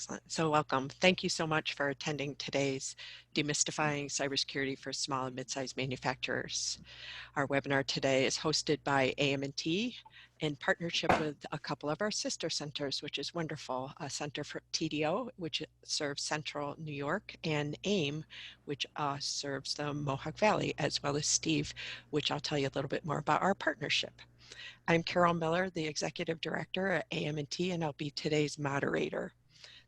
Excellent. So welcome. Thank you so much for attending today's Demystifying Cybersecurity for Small and Mid-Sized Manufacturers. Our webinar today is hosted by AM&T in partnership with a couple of our sister centers, which is wonderful. A center for TDO, which serves Central New York, and AIM, which serves the Mohawk Valley, as well as Steve, which I'll tell you a little bit more about our partnership. I'm Carol Miller, the Executive Director at AM&T, and I'll be today's moderator.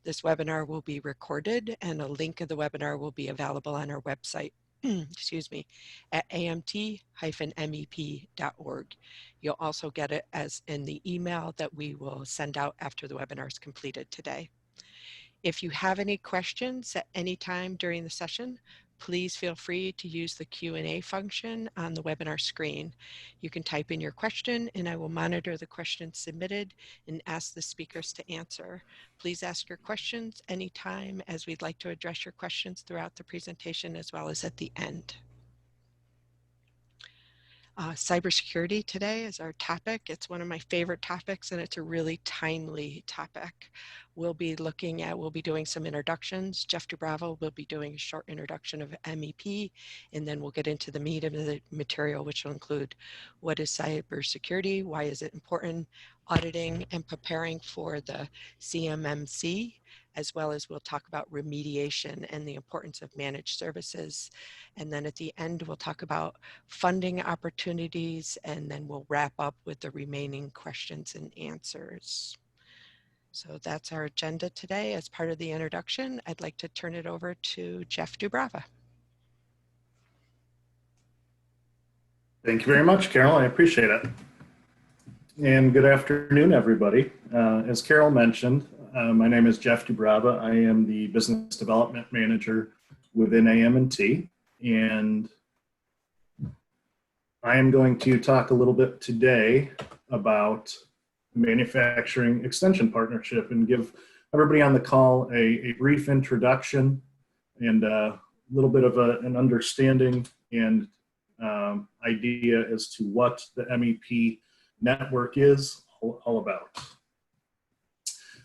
This webinar will be recorded and a link of the webinar will be available on our website, excuse me, at amt-mep.org. You'll also get it as in the email that we will send out after the webinar is completed today. If you have any questions at any time during the session, please feel free to use the Q&A function on the webinar screen. You can type in your question and I will monitor the questions submitted and ask the speakers to answer. Please ask your questions anytime, as we'd like to address your questions throughout the presentation as well as at the end. Cybersecurity today is our topic. It's one of my favorite topics and it's a really timely topic. We'll be doing some introductions. Jeff Dubrava will be doing a short introduction of MEP, and then we'll get into the meat of the material, which will include what is cybersecurity, why is it important, auditing and preparing for the CMMC, as well as we'll talk about remediation and the importance of managed services. And then at the end, we'll talk about funding opportunities, and then we'll wrap up with the remaining questions and answers. So that's our agenda today. As part of the introduction, I'd like to turn it over to Jeff Dubrava. Thank you very much, Carol. I appreciate it. And good afternoon, everybody. As Carol mentioned, my name is Jeff Dubrava. I am the Business Development Manager within AM&T, and I am going to talk a little bit today about Manufacturing Extension Partnership and give everybody on the call a brief introduction and a little bit of an understanding and idea as to what the MEP network is all about.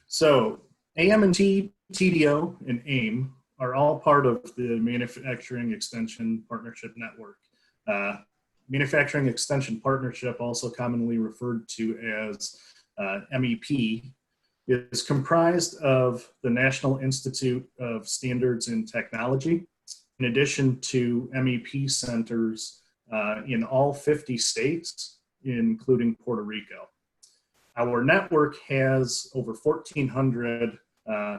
So AM&T, TDO, and AIM are all part of the Manufacturing Extension Partnership Network. Manufacturing Extension Partnership, also commonly referred to as MEP, is comprised of the National Institute of Standards and Technology, in addition to MEP centers in all 50 states, including Puerto Rico. Our network has over 1,400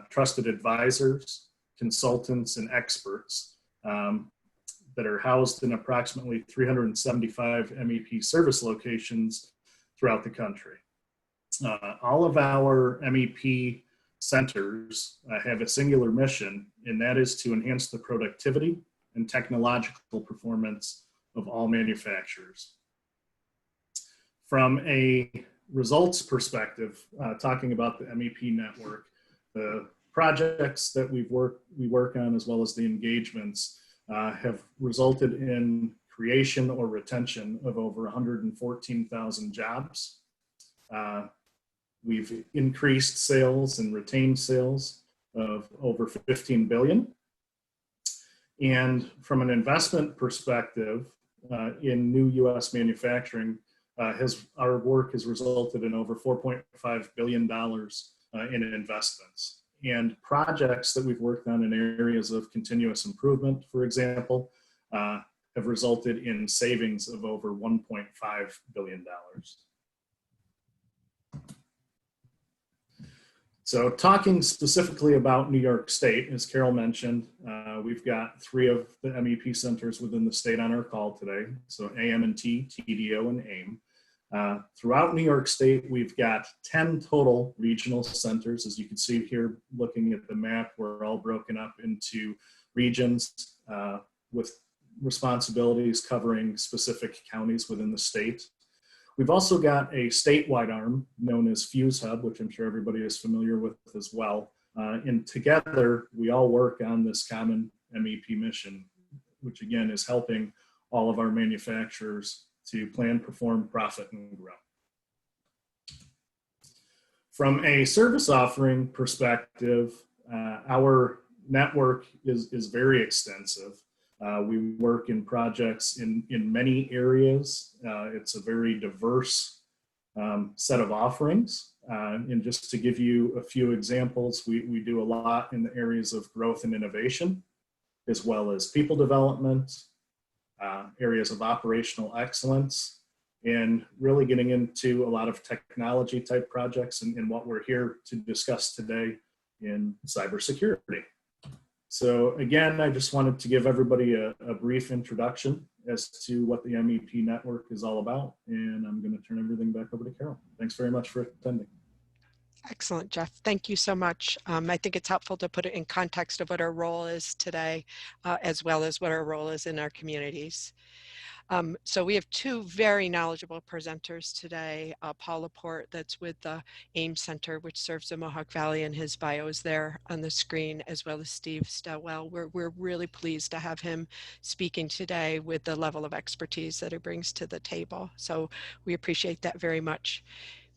trusted advisors, consultants, and experts that are housed in approximately 375 MEP service locations throughout the country. All of our MEP centers have a singular mission, and that is to enhance the productivity and technological performance of all manufacturers. From a results perspective, talking about the MEP network, the projects that we work on, as well as the engagements, have resulted in creation or retention of over 114,000 jobs. We've increased sales and retained sales of over 15 billion. And from an investment perspective, in new U.S. manufacturing, our work has resulted in over $4.5 billion in investments. And projects that we've worked on in areas of continuous improvement, for example, have resulted in savings of over $1.5 billion. So talking specifically about New York State, as Carol mentioned, we've got 3 of the MEP centers within the state on our call today. So AM&T, TDO, and AIM. Throughout New York State, we've got 10 total regional centers. As you can see here, looking at the map, we're all broken up into regions with responsibilities covering specific counties within the state. We've also got a statewide arm known as Fuse Hub, which I'm sure everybody is familiar with as well. And together, we all work on this common MEP mission, which again is helping all of our manufacturers to plan, perform, profit, and grow. From a service offering perspective, Our network is very extensive. We work in projects in many areas. It's a very diverse set of offerings. And just to give you a few examples, we do a lot in the areas of growth and innovation, as well as people development, areas of operational excellence, and really getting into a lot of technology type projects and what we're here to discuss today in cybersecurity. So again, I just wanted to give everybody a brief introduction as to what the MEP network is all about. And I'm going to turn everything back over to Carol. Thanks very much for attending. Excellent, Jeff. Thank you so much. I think it's helpful to put it in context of what our role is today, as well as what our role is in our communities. So we have two very knowledgeable presenters today. Paul Laporte, that's with the AIM Center, which serves the Mohawk Valley, and his bio is there on the screen, as well as Steve Stelwell. We're really pleased to have him speaking today with the level of expertise that he brings to the table. So we appreciate that very much.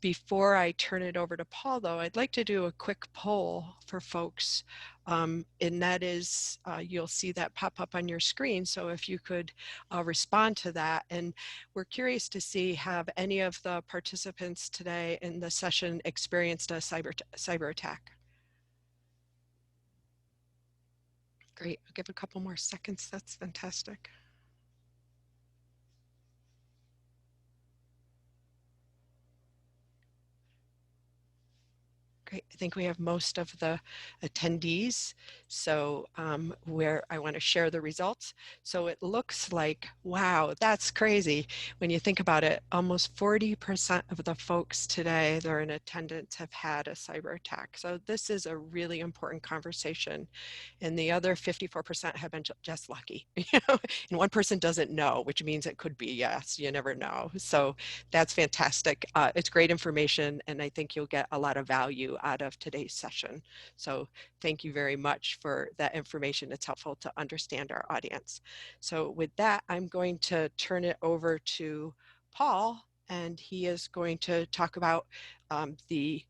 Before I turn it over to Paul, though, I'd like to do a quick poll for folks. And that is, you'll see that pop up on your screen. So if you could respond to that. And we're curious to see, have any of the participants today in the session experienced a cyber attack? Great, I'll give a couple more seconds. That's fantastic. Great. I think we have most of the attendees. So where I want to share the results. So it looks like, wow, that's crazy. When you think about it, almost 40% of the folks today that are in attendance have had a cyber attack. So this is a really important conversation. And the other 54% have been just lucky. And one person doesn't know, which means it could be yes, you never know. So that's fantastic. It's great information, and I think you'll get a lot of value out of today's session. So thank you very much for that information. It's helpful to understand our audience. So with that, I'm going to turn it over to Paul, and he is going to talk about the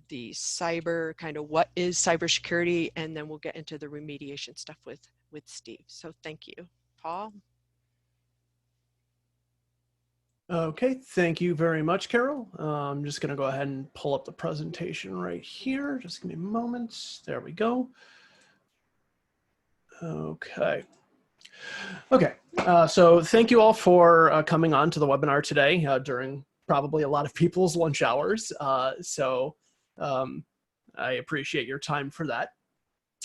cyber, kind of what is cybersecurity, and then we'll get into the remediation stuff with Steve. So thank you. Paul? Okay, thank you very much, Carol. I'm just going to go ahead and pull up the presentation right here. Just give me a moment. There we go. Okay. Okay, so thank you all for coming on to the webinar today during probably a lot of people's lunch hours. I appreciate your time for that.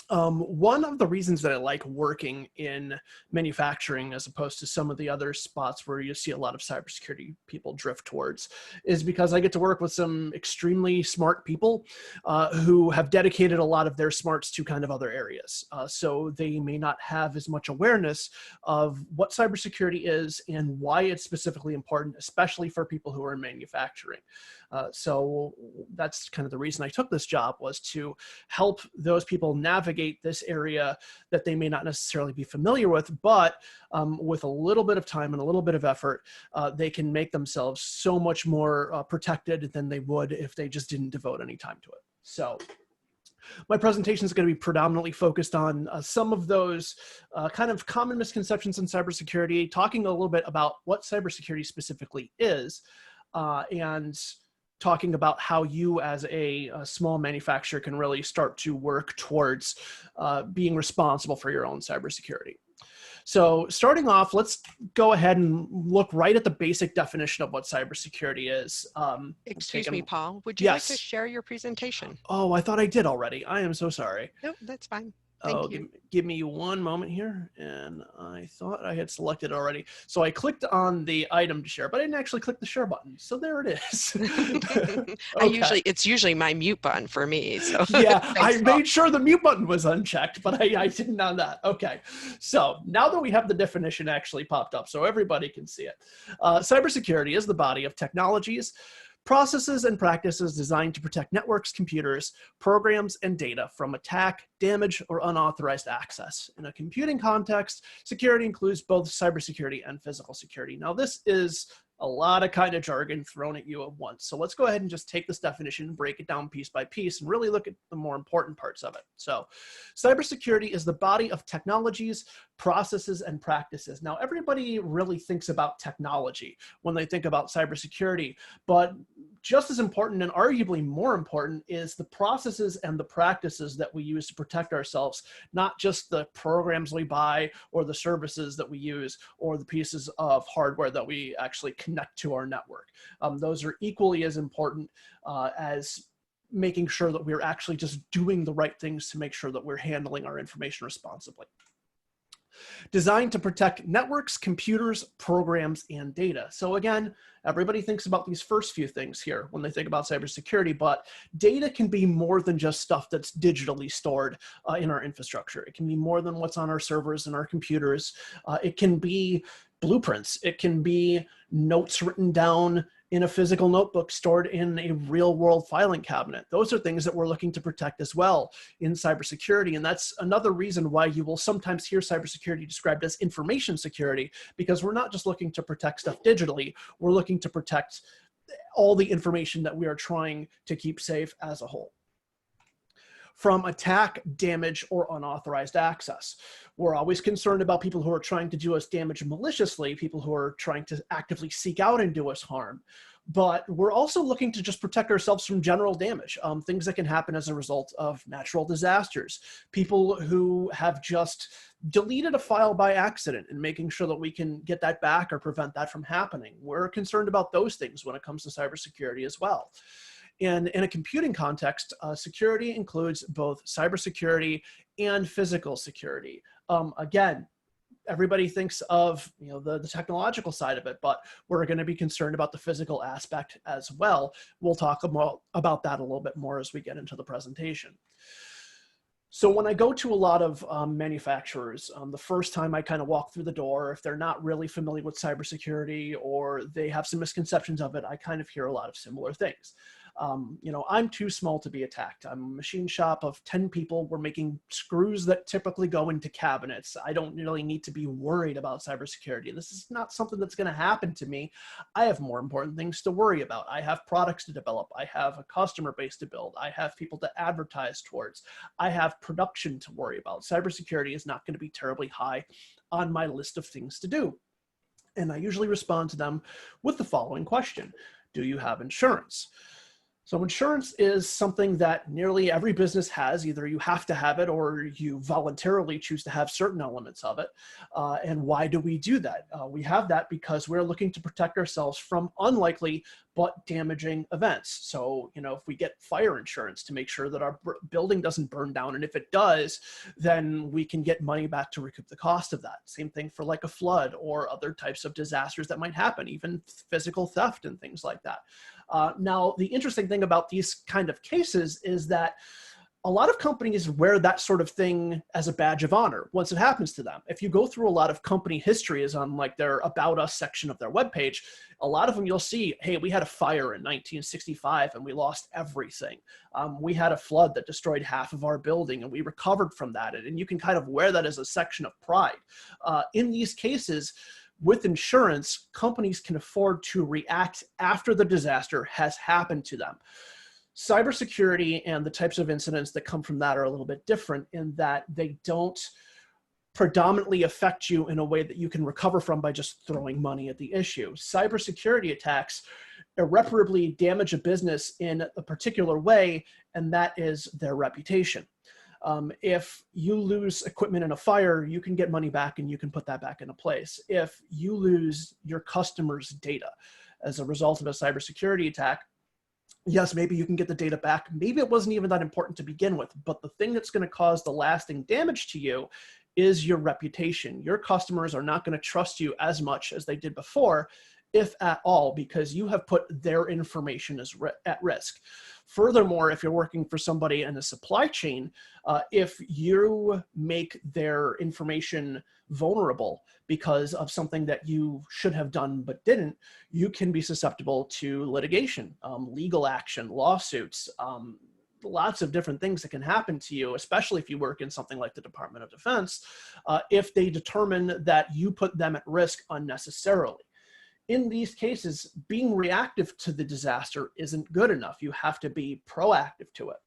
One of the reasons that I like working in manufacturing as opposed to some of the other spots where you see a lot of cybersecurity people drift towards is because I get to work with some extremely smart people who have dedicated a lot of their smarts to kind of other areas. So they may not have as much awareness of what cybersecurity is and why it's specifically important, especially for people who are in manufacturing. So that's kind of the reason I took this job, was to help those people navigate this area that they may not necessarily be familiar with, but with a little bit of time and a little bit of effort, they can make themselves so much more protected than they would if they just didn't devote any time to it. So my presentation is going to be predominantly focused on some of those kind of common misconceptions in cybersecurity, talking a little bit about what cybersecurity specifically is, and talking about how you as a small manufacturer can really start to work towards being responsible for your own cybersecurity. So starting off, let's go ahead and look right at the basic definition of what cybersecurity is. Excuse me, Paul, would you like to share your presentation? Oh, I thought I did already. I am so sorry. Nope, that's fine. Thank you. Give me one moment here, and I thought I had selected already. So I clicked on the item to share, but I didn't actually click the share button. So there it is. Okay. It's usually my mute button for me. So yeah, I made sure the mute button was unchecked, but I didn't know that. Okay. So now that we have the definition actually popped up so everybody can see it, cybersecurity is the body of technologies, processes, and practices designed to protect networks, computers, programs, and data from attack, damage, or unauthorized access. In a computing context, security includes both cybersecurity and physical security. Now, this is A lot of kind of jargon thrown at you at once. So let's go ahead and just take this definition and break it down piece by piece and really look at the more important parts of it. So cybersecurity is the body of technologies, processes, and practices. Now, everybody really thinks about technology when they think about cybersecurity, but just as important and arguably more important is the processes and the practices that we use to protect ourselves, not just the programs we buy or the services that we use or the pieces of hardware that we actually connect to our network. Those are equally as important as making sure that we're actually just doing the right things to make sure that we're handling our information responsibly. Designed to protect networks, computers, programs, and data. So again, everybody thinks about these first few things here when they think about cybersecurity, but data can be more than just stuff that's digitally stored in our infrastructure. It can be more than what's on our servers and our computers. It can be blueprints. It can be notes written down in a physical notebook stored in a real world filing cabinet. Those are things that we're looking to protect as well in cybersecurity. And that's another reason why you will sometimes hear cybersecurity described as information security, because we're not just looking to protect stuff digitally, we're looking to protect all the information that we are trying to keep safe as a whole. From attack, damage, or unauthorized access. We're always concerned about people who are trying to do us damage maliciously, people who are trying to actively seek out and do us harm. But we're also looking to just protect ourselves from general damage, things that can happen as a result of natural disasters, people who have just deleted a file by accident and making sure that we can get that back or prevent that from happening. We're concerned about those things when it comes to cybersecurity as well. And in a computing context, security includes both cybersecurity and physical security. Again, everybody thinks of the technological side of it, but we're going to be concerned about the physical aspect as well. We'll talk about that a little bit more as we get into the presentation. So when I go to a lot of manufacturers, the first time I kind of walk through the door, if they're not really familiar with cybersecurity or they have some misconceptions of it, I kind of hear a lot of similar things. I'm too small to be attacked. I'm a machine shop of 10 people. We're making screws that typically go into cabinets. I don't really need to be worried about cybersecurity. This is not something that's going to happen to me. I have more important things to worry about. I have products to develop. I have a customer base to build. I have people to advertise towards. I have production to worry about. Cybersecurity is not going to be terribly high on my list of things to do. And I usually respond to them with the following question. Do you have insurance? So insurance is something that nearly every business has. Either you have to have it or you voluntarily choose to have certain elements of it. And why do we do that? We have that because we're looking to protect ourselves from unlikely but damaging events. So, if we get fire insurance to make sure that our building doesn't burn down, and if it does, then we can get money back to recoup the cost of that. Same thing for like a flood or other types of disasters that might happen, even physical theft and things like that. Now, the interesting thing about these kind of cases is that a lot of companies wear that sort of thing as a badge of honor once it happens to them. If you go through a lot of company history is on like their About Us section of their webpage, a lot of them you'll see, hey, we had a fire in 1965 and we lost everything. We had a flood that destroyed half of our building and we recovered from that. And you can kind of wear that as a section of pride. In these cases, with insurance, companies can afford to react after the disaster has happened to them. Cybersecurity and the types of incidents that come from that are a little bit different in that they don't predominantly affect you in a way that you can recover from by just throwing money at the issue. Cybersecurity attacks irreparably damage a business in a particular way, and that is their reputation. If you lose equipment in a fire, you can get money back and you can put that back into place. If you lose your customers' data as a result of a cybersecurity attack, yes, maybe you can get the data back. Maybe it wasn't even that important to begin with, but the thing that's going to cause the lasting damage to you is your reputation. Your customers are not going to trust you as much as they did before, if at all, because you have put their information at risk. Furthermore, if you're working for somebody in a supply chain, if you make their information vulnerable because of something that you should have done but didn't, you can be susceptible to litigation, legal action, lawsuits, lots of different things that can happen to you, especially if you work in something like the Department of Defense, if they determine that you put them at risk unnecessarily. in these cases, being reactive to the disaster isn't good enough. You have to be proactive to it.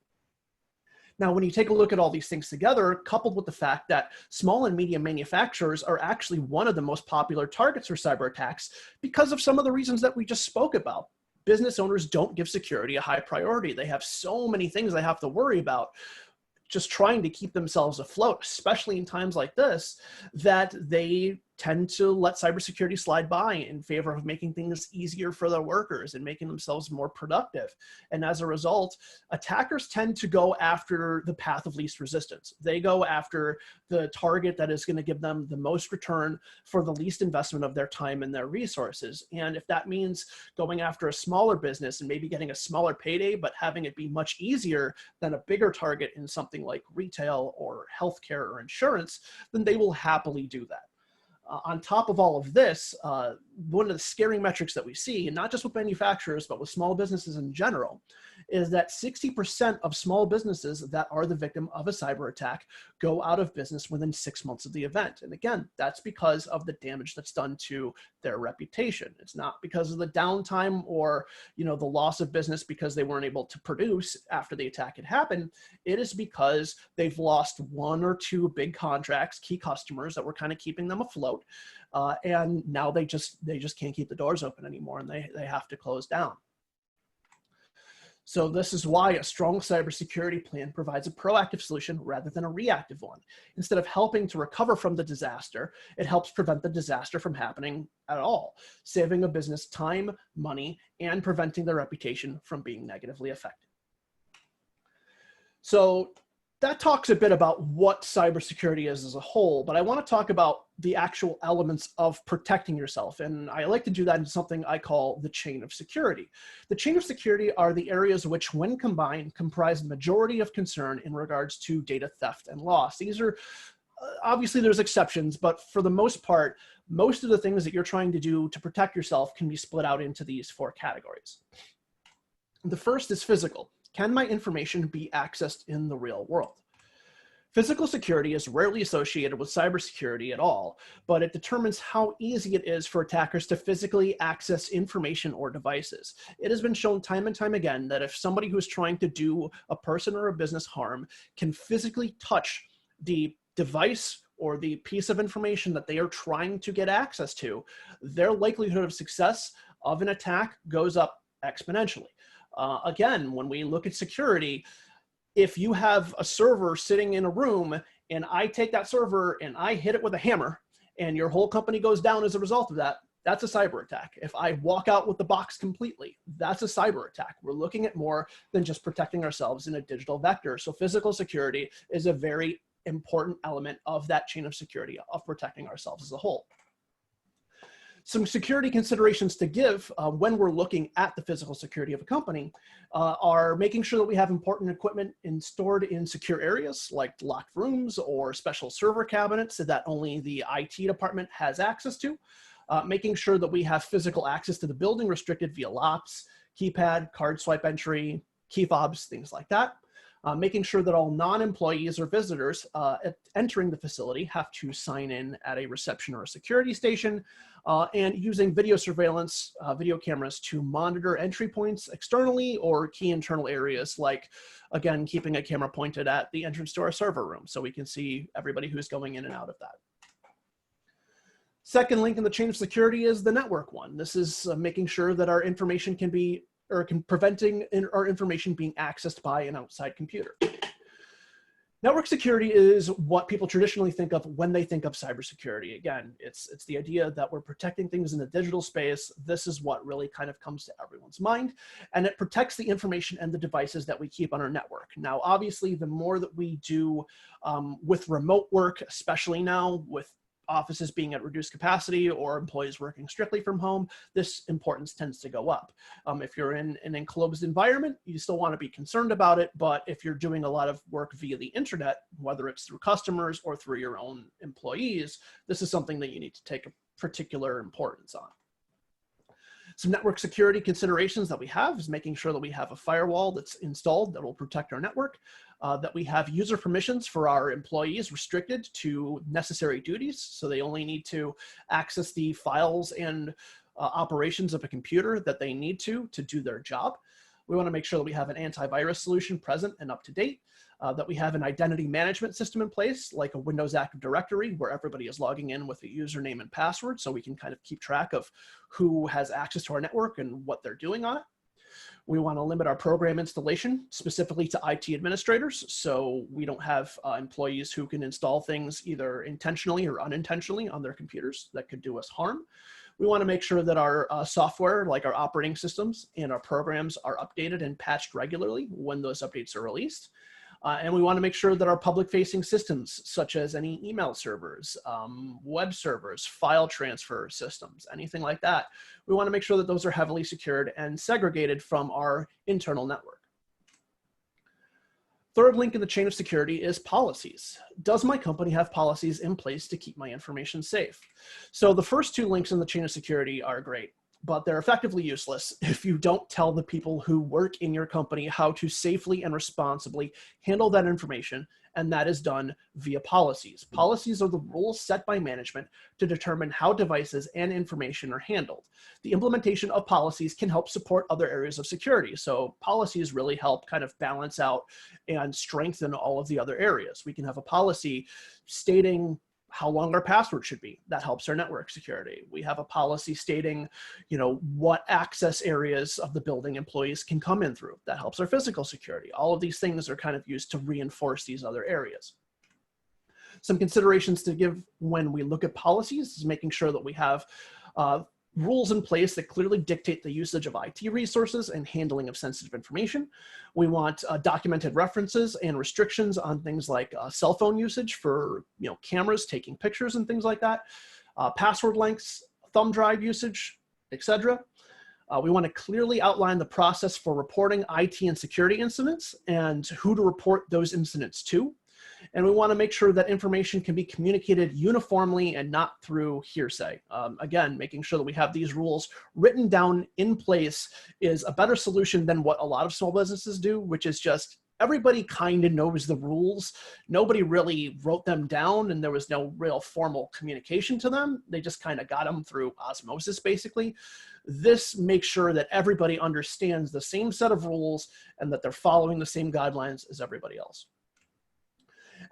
Now, when you take a look at all these things together, coupled with the fact that small and medium manufacturers are actually one of the most popular targets for cyber attacks because of some of the reasons that we just spoke about. Business owners don't give security a high priority. They have so many things they have to worry about just trying to keep themselves afloat, especially in times like this, that they tend to let cybersecurity slide by in favor of making things easier for their workers and making themselves more productive. And as a result, attackers tend to go after the path of least resistance. They go after the target that is going to give them the most return for the least investment of their time and their resources. And if that means going after a smaller business and maybe getting a smaller payday, but having it be much easier than a bigger target in something like retail or healthcare or insurance, then they will happily do that. On top of all of this, one of the scary metrics that we see, and not just with manufacturers, but with small businesses in general, is that 60% of small businesses that are the victim of a cyber attack go out of business within 6 months of the event. And again, that's because of the damage that's done to their reputation. It's not because of the downtime or, the loss of business because they weren't able to produce after the attack had happened. It is because they've lost one or two big contracts, key customers that were kind of keeping them afloat. And now they just can't keep the doors open anymore, and they have to close down. So this is why a strong cybersecurity plan provides a proactive solution rather than a reactive one. Instead of helping to recover from the disaster, it helps prevent the disaster from happening at all, saving a business time, money, and preventing their reputation from being negatively affected. So that talks a bit about what cybersecurity is as a whole, but I want to talk about the actual elements of protecting yourself. And I like to do that in something I call the chain of security. The chain of security are the areas which, when combined, comprise the majority of concern in regards to data theft and loss. These are, obviously there's exceptions, but for the most part, most of the things that you're trying to do to protect yourself can be split out into these 4 categories. The first is physical. Can my information be accessed in the real world? Physical security is rarely associated with cybersecurity at all, but it determines how easy it is for attackers to physically access information or devices. It has been shown time and time again that if somebody who's trying to do a person or a business harm can physically touch the device or the piece of information that they are trying to get access to, their likelihood of success of an attack goes up exponentially. Again, when we look at security, if you have a server sitting in a room and I take that server and I hit it with a hammer and your whole company goes down as a result of that, that's a cyber attack. If I walk out with the box completely, that's a cyber attack. We're looking at more than just protecting ourselves in a digital vector. So physical security is a very important element of that chain of security, of protecting ourselves as a whole. Some security considerations to give when we're looking at the physical security of a company are making sure that we have important equipment stored in secure areas like locked rooms or special server cabinets that only the IT department has access to. Making sure that we have physical access to the building restricted via locks, keypad, card swipe entry, key fobs, things like that. Making sure that all non-employees or visitors entering the facility have to sign in at a reception or a security station, and using video surveillance, video cameras to monitor entry points externally or key internal areas, like, again, keeping a camera pointed at the entrance to our server room so we can see everybody who's going in and out of that. Second link in the chain of security is the network one. This is making sure that our information preventing our information being accessed by an outside computer. Network security is what people traditionally think of when they think of cybersecurity. Again, it's the idea that we're protecting things in the digital space. This is what really kind of comes to everyone's mind, and it protects the information and the devices that we keep on our network. Now, obviously, the more that we do with remote work, especially now with offices being at reduced capacity or employees working strictly from home, this importance tends to go up. If you're in an enclosed environment, you still want to be concerned about it, but if you're doing a lot of work via the internet, whether it's through customers or through your own employees, this is something that you need to take a particular importance on. Some network security considerations that we have is making sure that we have a firewall that's installed that will protect our network, that we have user permissions for our employees restricted to necessary duties, so they only need to access the files and operations of a computer that they need to do their job. We want to make sure that we have an antivirus solution present and up to date, that we have an identity management system in place, like a Windows Active Directory, where everybody is logging in with a username and password, so we can kind of keep track of who has access to our network and what they're doing on it. We want to limit our program installation specifically to IT administrators, so we don't have employees who can install things either intentionally or unintentionally on their computers that could do us harm. We want to make sure that our software, like our operating systems and our programs, are updated and patched regularly when those updates are released. And we want to make sure that our public-facing systems, such as any email servers, web servers, file transfer systems, anything like that, we want to make sure that those are heavily secured and segregated from our internal network. Third link in the chain of security is policies. Does my company have policies in place to keep my information safe? So the first two links in the chain of security are great, but they're effectively useless if you don't tell the people who work in your company how to safely and responsibly handle that information, and that is done via policies. Policies are the rules set by management to determine how devices and information are handled. The implementation of policies can help support other areas of security, so policies really help kind of balance out and strengthen all of the other areas. We can have a policy stating how long our password should be. That helps our network security. We have a policy stating, what access areas of the building employees can come in through. That helps our physical security. All of these things are kind of used to reinforce these other areas. Some considerations to give when we look at policies is making sure that we have rules in place that clearly dictate the usage of IT resources and handling of sensitive information. We want documented references and restrictions on things like cell phone usage for cameras, taking pictures and things like that, password lengths, thumb drive usage, etc. We want to clearly outline the process for reporting IT and security incidents and who to report those incidents to. And we want to make sure that information can be communicated uniformly and not through hearsay. Again, making sure that we have these rules written down in place is a better solution than what a lot of small businesses do, which is just everybody kind of knows the rules. Nobody really wrote them down, and there was no real formal communication to them. They just kind of got them through osmosis, basically. This makes sure that everybody understands the same set of rules and that they're following the same guidelines as everybody else.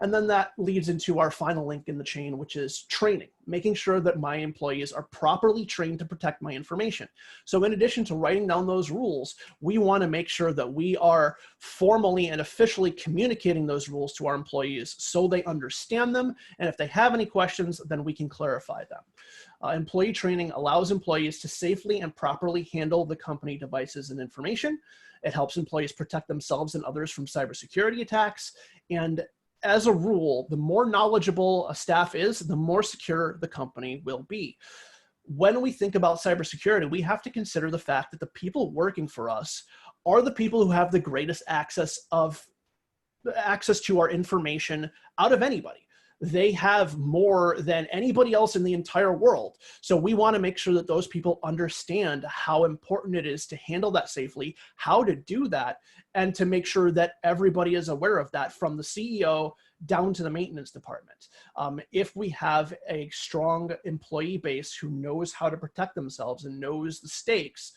And then that leads into our final link in the chain, which is training, making sure that my employees are properly trained to protect my information. So in addition to writing down those rules, we want to make sure that we are formally and officially communicating those rules to our employees so they understand them. And if they have any questions, then we can clarify them. Employee training allows employees to safely and properly handle the company devices and information. It helps employees protect themselves and others from cybersecurity attacks. And as a rule, the more knowledgeable a staff is, the more secure the company will be. When we think about cybersecurity, we have to consider the fact that the people working for us are the people who have the greatest access to our information out of anybody. They have more than anybody else in the entire world. So we want to make sure that those people understand how important it is to handle that safely, how to do that, and to make sure that everybody is aware of that, from the CEO down to the maintenance department. If we have a strong employee base who knows how to protect themselves and knows the stakes,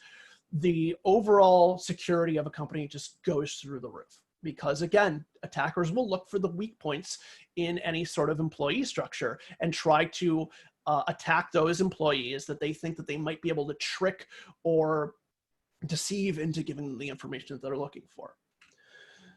the overall security of a company just goes through the roof. Because again, attackers will look for the weak points in any sort of employee structure and try to attack those employees that they think that they might be able to trick or deceive into giving them the information that they're looking for.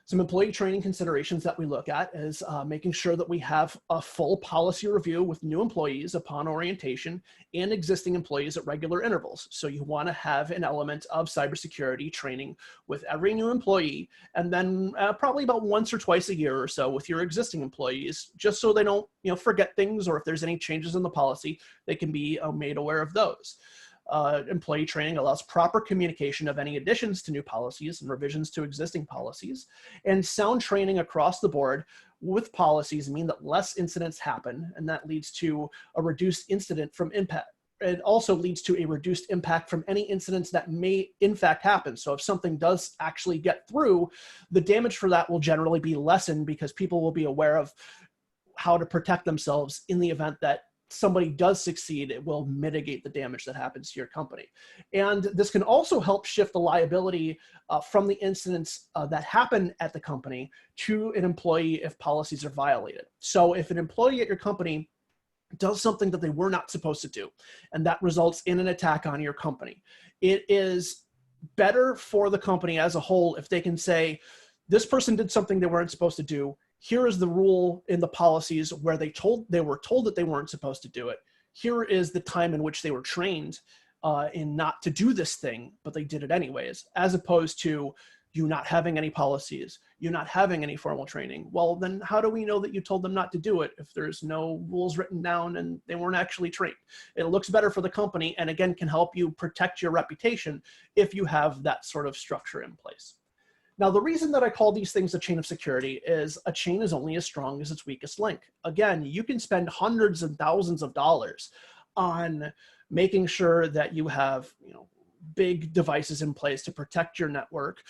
Some employee training considerations that we look at is making sure that we have a full policy review with new employees upon orientation and existing employees at regular intervals. So you want to have an element of cybersecurity training with every new employee, and then probably about once or twice a year or so with your existing employees, just so they don't forget things, or if there's any changes in the policy, they can be made aware of those. Employee training allows proper communication of any additions to new policies and revisions to existing policies. And sound training across the board with policies mean that less incidents happen, and that leads to a reduced incident from impact. It also leads to a reduced impact from any incidents that may in fact happen. So if something does actually get through, the damage for that will generally be lessened because people will be aware of how to protect themselves in the event that somebody does succeed, it will mitigate the damage that happens to your company. And this can also help shift the liability from the incidents that happen at the company to an employee if policies are violated. So if an employee at your company does something that they were not supposed to do, and that results in an attack on your company, it is better for the company as a whole if they can say, this person did something they weren't supposed to do. Here is the rule in the policies where they were told that they weren't supposed to do it. Here is the time in which they were trained in not to do this thing, but they did it anyways, as opposed to you not having any policies, you not having any formal training. Well, then how do we know that you told them not to do it if there's no rules written down and they weren't actually trained? It looks better for the company, and again, can help you protect your reputation if you have that sort of structure in place. Now, the reason that I call these things a chain of security is a chain is only as strong as its weakest link. Again, you can spend hundreds and thousands of dollars on making sure that you have, big devices in place to protect your network,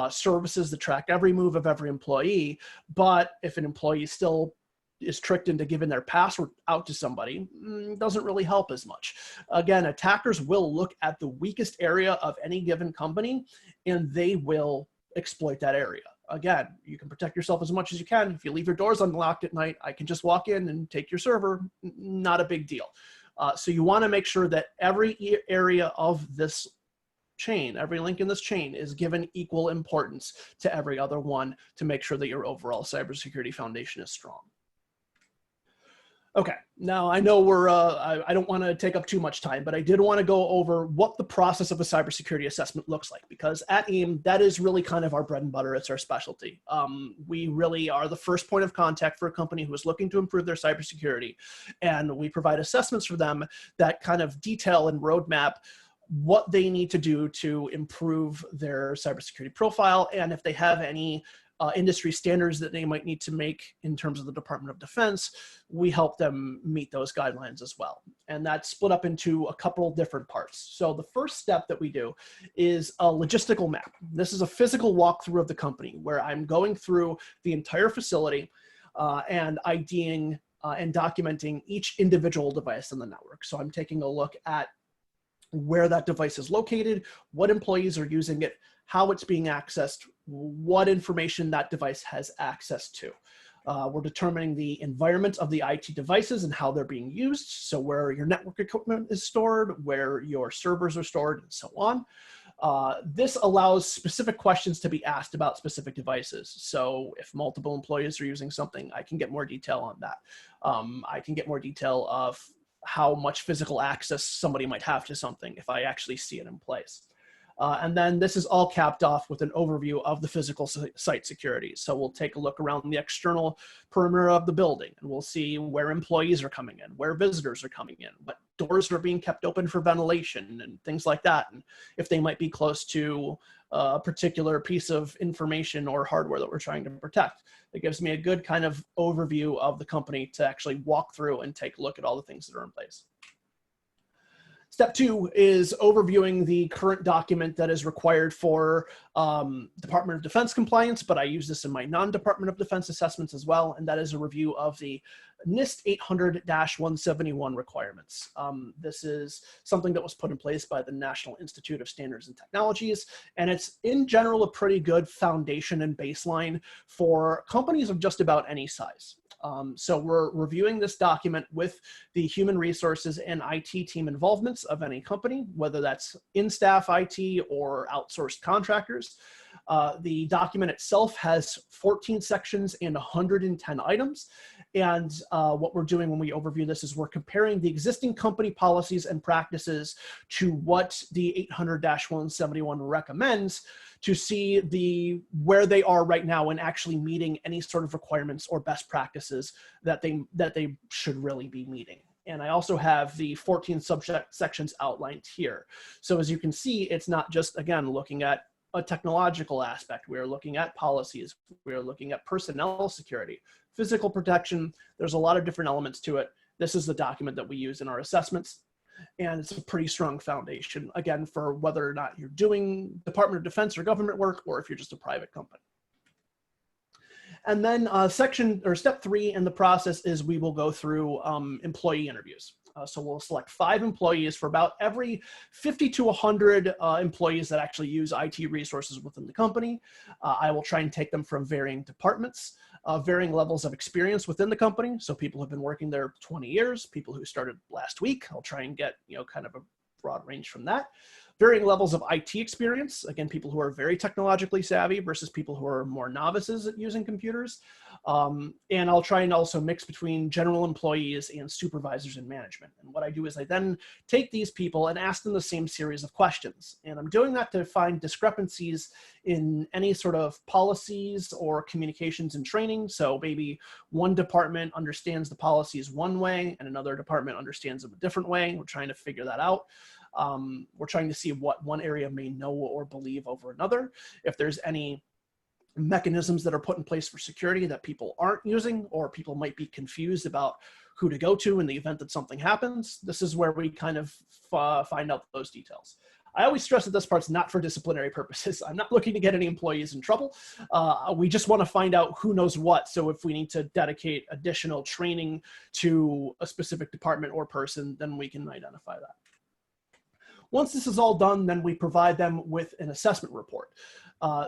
services that track every move of every employee. But if an employee still is tricked into giving their password out to somebody, doesn't really help as much. Again, attackers will look at the weakest area of any given company, and they will exploit that area. Again, you can protect yourself as much as you can. If you leave your doors unlocked at night, I can just walk in and take your server. Not a big deal. So you want to make sure that every area of this chain, every link in this chain, is given equal importance to every other one to make sure that your overall cybersecurity foundation is strong. Okay, now I know I don't want to take up too much time, but I did want to go over what the process of a cybersecurity assessment looks like, because at AIM, that is really kind of our bread and butter. It's our specialty. We really are the first point of contact for a company who is looking to improve their cybersecurity, and we provide assessments for them that kind of detail and roadmap what they need to do to improve their cybersecurity profile, and if they have any industry standards that they might need to make in terms of the Department of Defense, we help them meet those guidelines as well. And that's split up into a couple different parts. So the first step that we do is a logistical map. This is a physical walkthrough of the company where I'm going through the entire facility and IDing and documenting each individual device in the network. So I'm taking a look at where that device is located, what employees are using it, how it's being accessed, what information that device has access to. We're determining the environment of the IT devices and how they're being used, so where your network equipment is stored, where your servers are stored, and so on. This allows specific questions to be asked about specific devices. So if multiple employees are using something, I can get more detail on that. I can get more detail of how much physical access somebody might have to something if I actually see it in place. And then this is all capped off with an overview of the physical site security. So we'll take a look around the external perimeter of the building, and we'll see where employees are coming in, where visitors are coming in, what doors are being kept open for ventilation and things like that, and if they might be close to a particular piece of information or hardware that we're trying to protect. It gives me a good kind of overview of the company to actually walk through and take a look at all the things that are in place. Step two is overviewing the current document that is required for Department of Defense compliance, but I use this in my non-Department of Defense assessments as well, and that is a review of the NIST 800-171 requirements. This is something that was put in place by the National Institute of Standards and Technologies, and it's in general a pretty good foundation and baseline for companies of just about any size. So we're reviewing this document with the human resources and IT team involvements of any company, whether that's in-staff IT or outsourced contractors. The document itself has 14 sections and 110 items. And what we're doing when we overview this is we're comparing the existing company policies and practices to what the 800-171 recommends to see where they are right now and actually meeting any sort of requirements or best practices that they should really be meeting. And I also have the 14 subject sections outlined here. So as you can see, it's not just, again, looking at a technological aspect. We are looking at policies. We are looking at personnel security, physical protection. There's a lot of different elements to it. This is the document that we use in our assessments. And it's a pretty strong foundation, again, for whether or not you're doing Department of Defense or government work, or if you're just a private company. And then step 3 in the process is we will go through employee interviews. So we'll select 5 employees for about every 50 to 100 employees that actually use IT resources within the company. I will try and take them from varying departments, varying levels of experience within the company. So people who've been working there 20 years, people who started last week. I'll try and get, kind of a broad range from that. Varying levels of IT experience, again, people who are very technologically savvy versus people who are more novices at using computers. And I'll try and also mix between general employees and supervisors and management. And what I do is I then take these people and ask them the same series of questions. And I'm doing that to find discrepancies in any sort of policies or communications and training. So maybe one department understands the policies one way and another department understands them a different way. We're trying to figure that out. We're trying to see what one area may know or believe over another. If there's any mechanisms that are put in place for security that people aren't using, or people might be confused about who to go to in the event that something happens, this is where we kind of find out those details. I always stress that this part's not for disciplinary purposes. I'm not looking to get any employees in trouble. We just want to find out who knows what. So if we need to dedicate additional training to a specific department or person, then we can identify that. Once this is all done, then we provide them with an assessment report.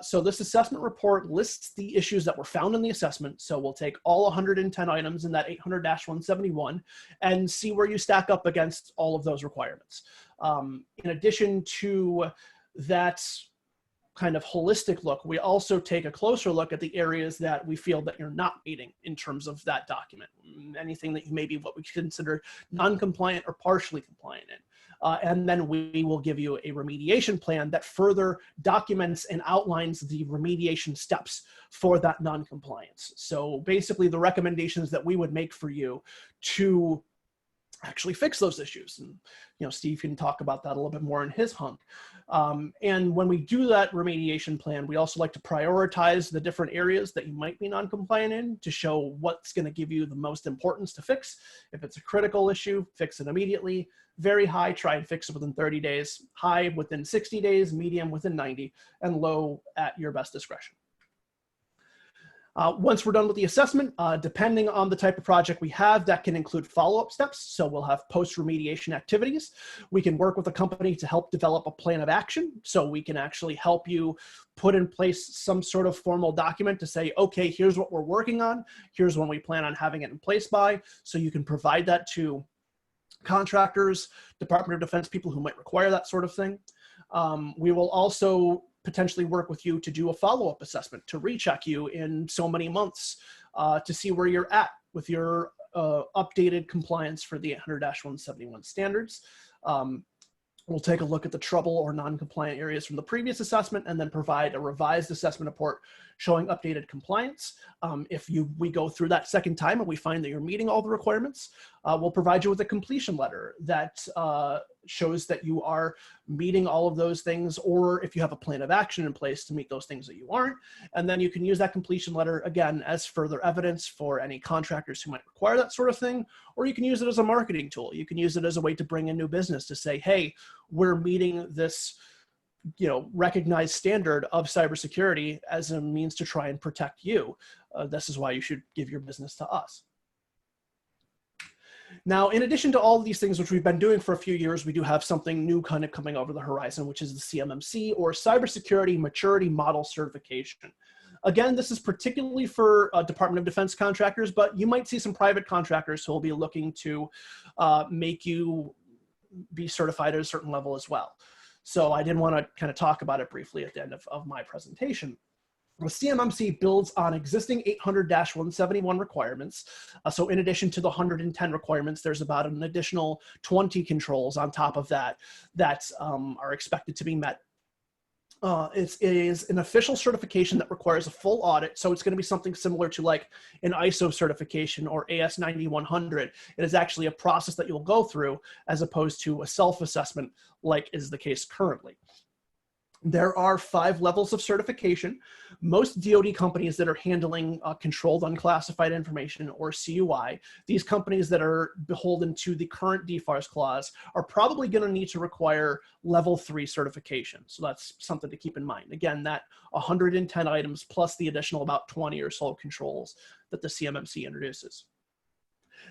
So this assessment report lists the issues that were found in the assessment. So we'll take all 110 items in that 800-171 and see where you stack up against all of those requirements. In addition to that kind of holistic look, we also take a closer look at the areas that we feel that you're not meeting in terms of that document. Anything that you may be what we consider non-compliant or partially compliant in. And then we will give you a remediation plan that further documents and outlines the remediation steps for that non-compliance. So basically the recommendations that we would make for you to actually fix those issues. And Steve can talk about that a little bit more in his hunk. And when we do that remediation plan, we also like to prioritize the different areas that you might be non-compliant in to show what's going to give you the most importance to fix. If it's a critical issue, fix it immediately. Very high, try and fix it within 30 days. High within 60 days, medium within 90, and low at your best discretion. Once we're done with the assessment, depending on the type of project we have, that can include follow-up steps. So we'll have post-remediation activities. We can work with a company to help develop a plan of action. So we can actually help you put in place some sort of formal document to say, okay, here's what we're working on. Here's when we plan on having it in place by. So you can provide that to contractors, Department of Defense, people who might require that sort of thing. We will also potentially work with you to do a follow-up assessment, to recheck you in so many months to see where you're at with your updated compliance for the 800-171 standards. We'll take a look at the trouble or non-compliant areas from the previous assessment and then provide a revised assessment report showing updated compliance. If we go through that second time and we find that you're meeting all the requirements, we'll provide you with a completion letter that shows that you are meeting all of those things, or if you have a plan of action in place to meet those things that you aren't. And then you can use that completion letter, again, as further evidence for any contractors who might require that sort of thing, or you can use it as a marketing tool. You can use it as a way to bring in new business to say, hey, we're meeting this recognized standard of cybersecurity as a means to try and protect you. This is why you should give your business to us. Now, in addition to all of these things, which we've been doing for a few years, we do have something new kind of coming over the horizon, which is the CMMC, or Cybersecurity Maturity Model Certification. Again, this is particularly for Department of Defense contractors, but you might see some private contractors who will be looking to make you be certified at a certain level as well. So I did want to kind of talk about it briefly at the end of my presentation. The CMMC builds on existing 800-171 requirements. So in addition to the 110 requirements, there's about an additional 20 controls on top of that are expected to be met. It is an official certification that requires a full audit. So it's going to be something similar to like an ISO certification or AS9100. It is actually a process that you'll go through as opposed to a self-assessment like is the case currently. There are 5 levels of certification. Most DoD companies that are handling controlled unclassified information, or CUI, these companies that are beholden to the current DFARS clause, are probably going to need to require level 3 certification. So that's something to keep in mind. Again, that 110 items plus the additional about 20 or so controls that the CMMC introduces.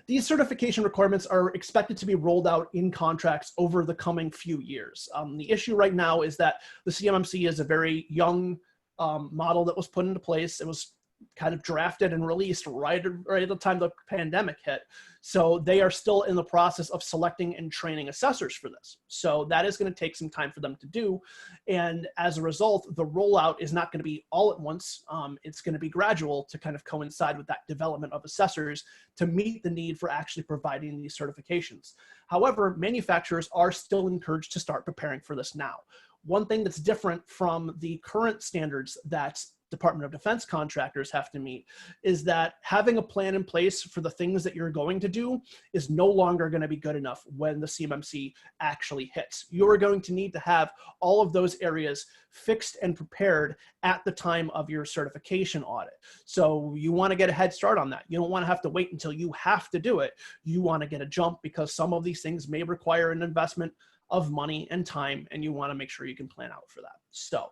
These certification requirements are expected to be rolled out in contracts over the coming few years. The issue right now is that the CMMC is a very young model that was put into place. It was kind of drafted and released right at the time the pandemic hit. So they are still in the process of selecting and training assessors for this. So that is going to take some time for them to do. And as a result, the rollout is not going to be all at once. It's going to be gradual to kind of coincide with that development of assessors to meet the need for actually providing these certifications. However, manufacturers are still encouraged to start preparing for this now. One thing that's different from the current standards that Department of Defense contractors have to meet is that having a plan in place for the things that you're going to do is no longer going to be good enough when the CMMC actually hits. You're going to need to have all of those areas fixed and prepared at the time of your certification audit. So you want to get a head start on that. You don't want to have to wait until you have to do it. You want to get a jump because some of these things may require an investment of money and time, and you want to make sure you can plan out for that. So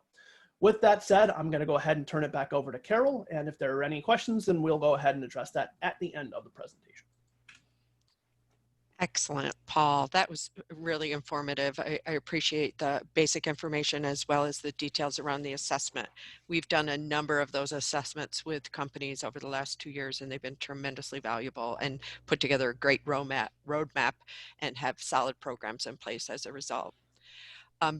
with that said, I'm going to go ahead and turn it back over to Carol. And if there are any questions, then we'll go ahead and address that at the end of the presentation. Excellent, Paul. That was really informative. I appreciate the basic information as well as the details around the assessment. We've done a number of those assessments with companies over the last 2 years, and they've been tremendously valuable and put together a great roadmap and have solid programs in place as a result.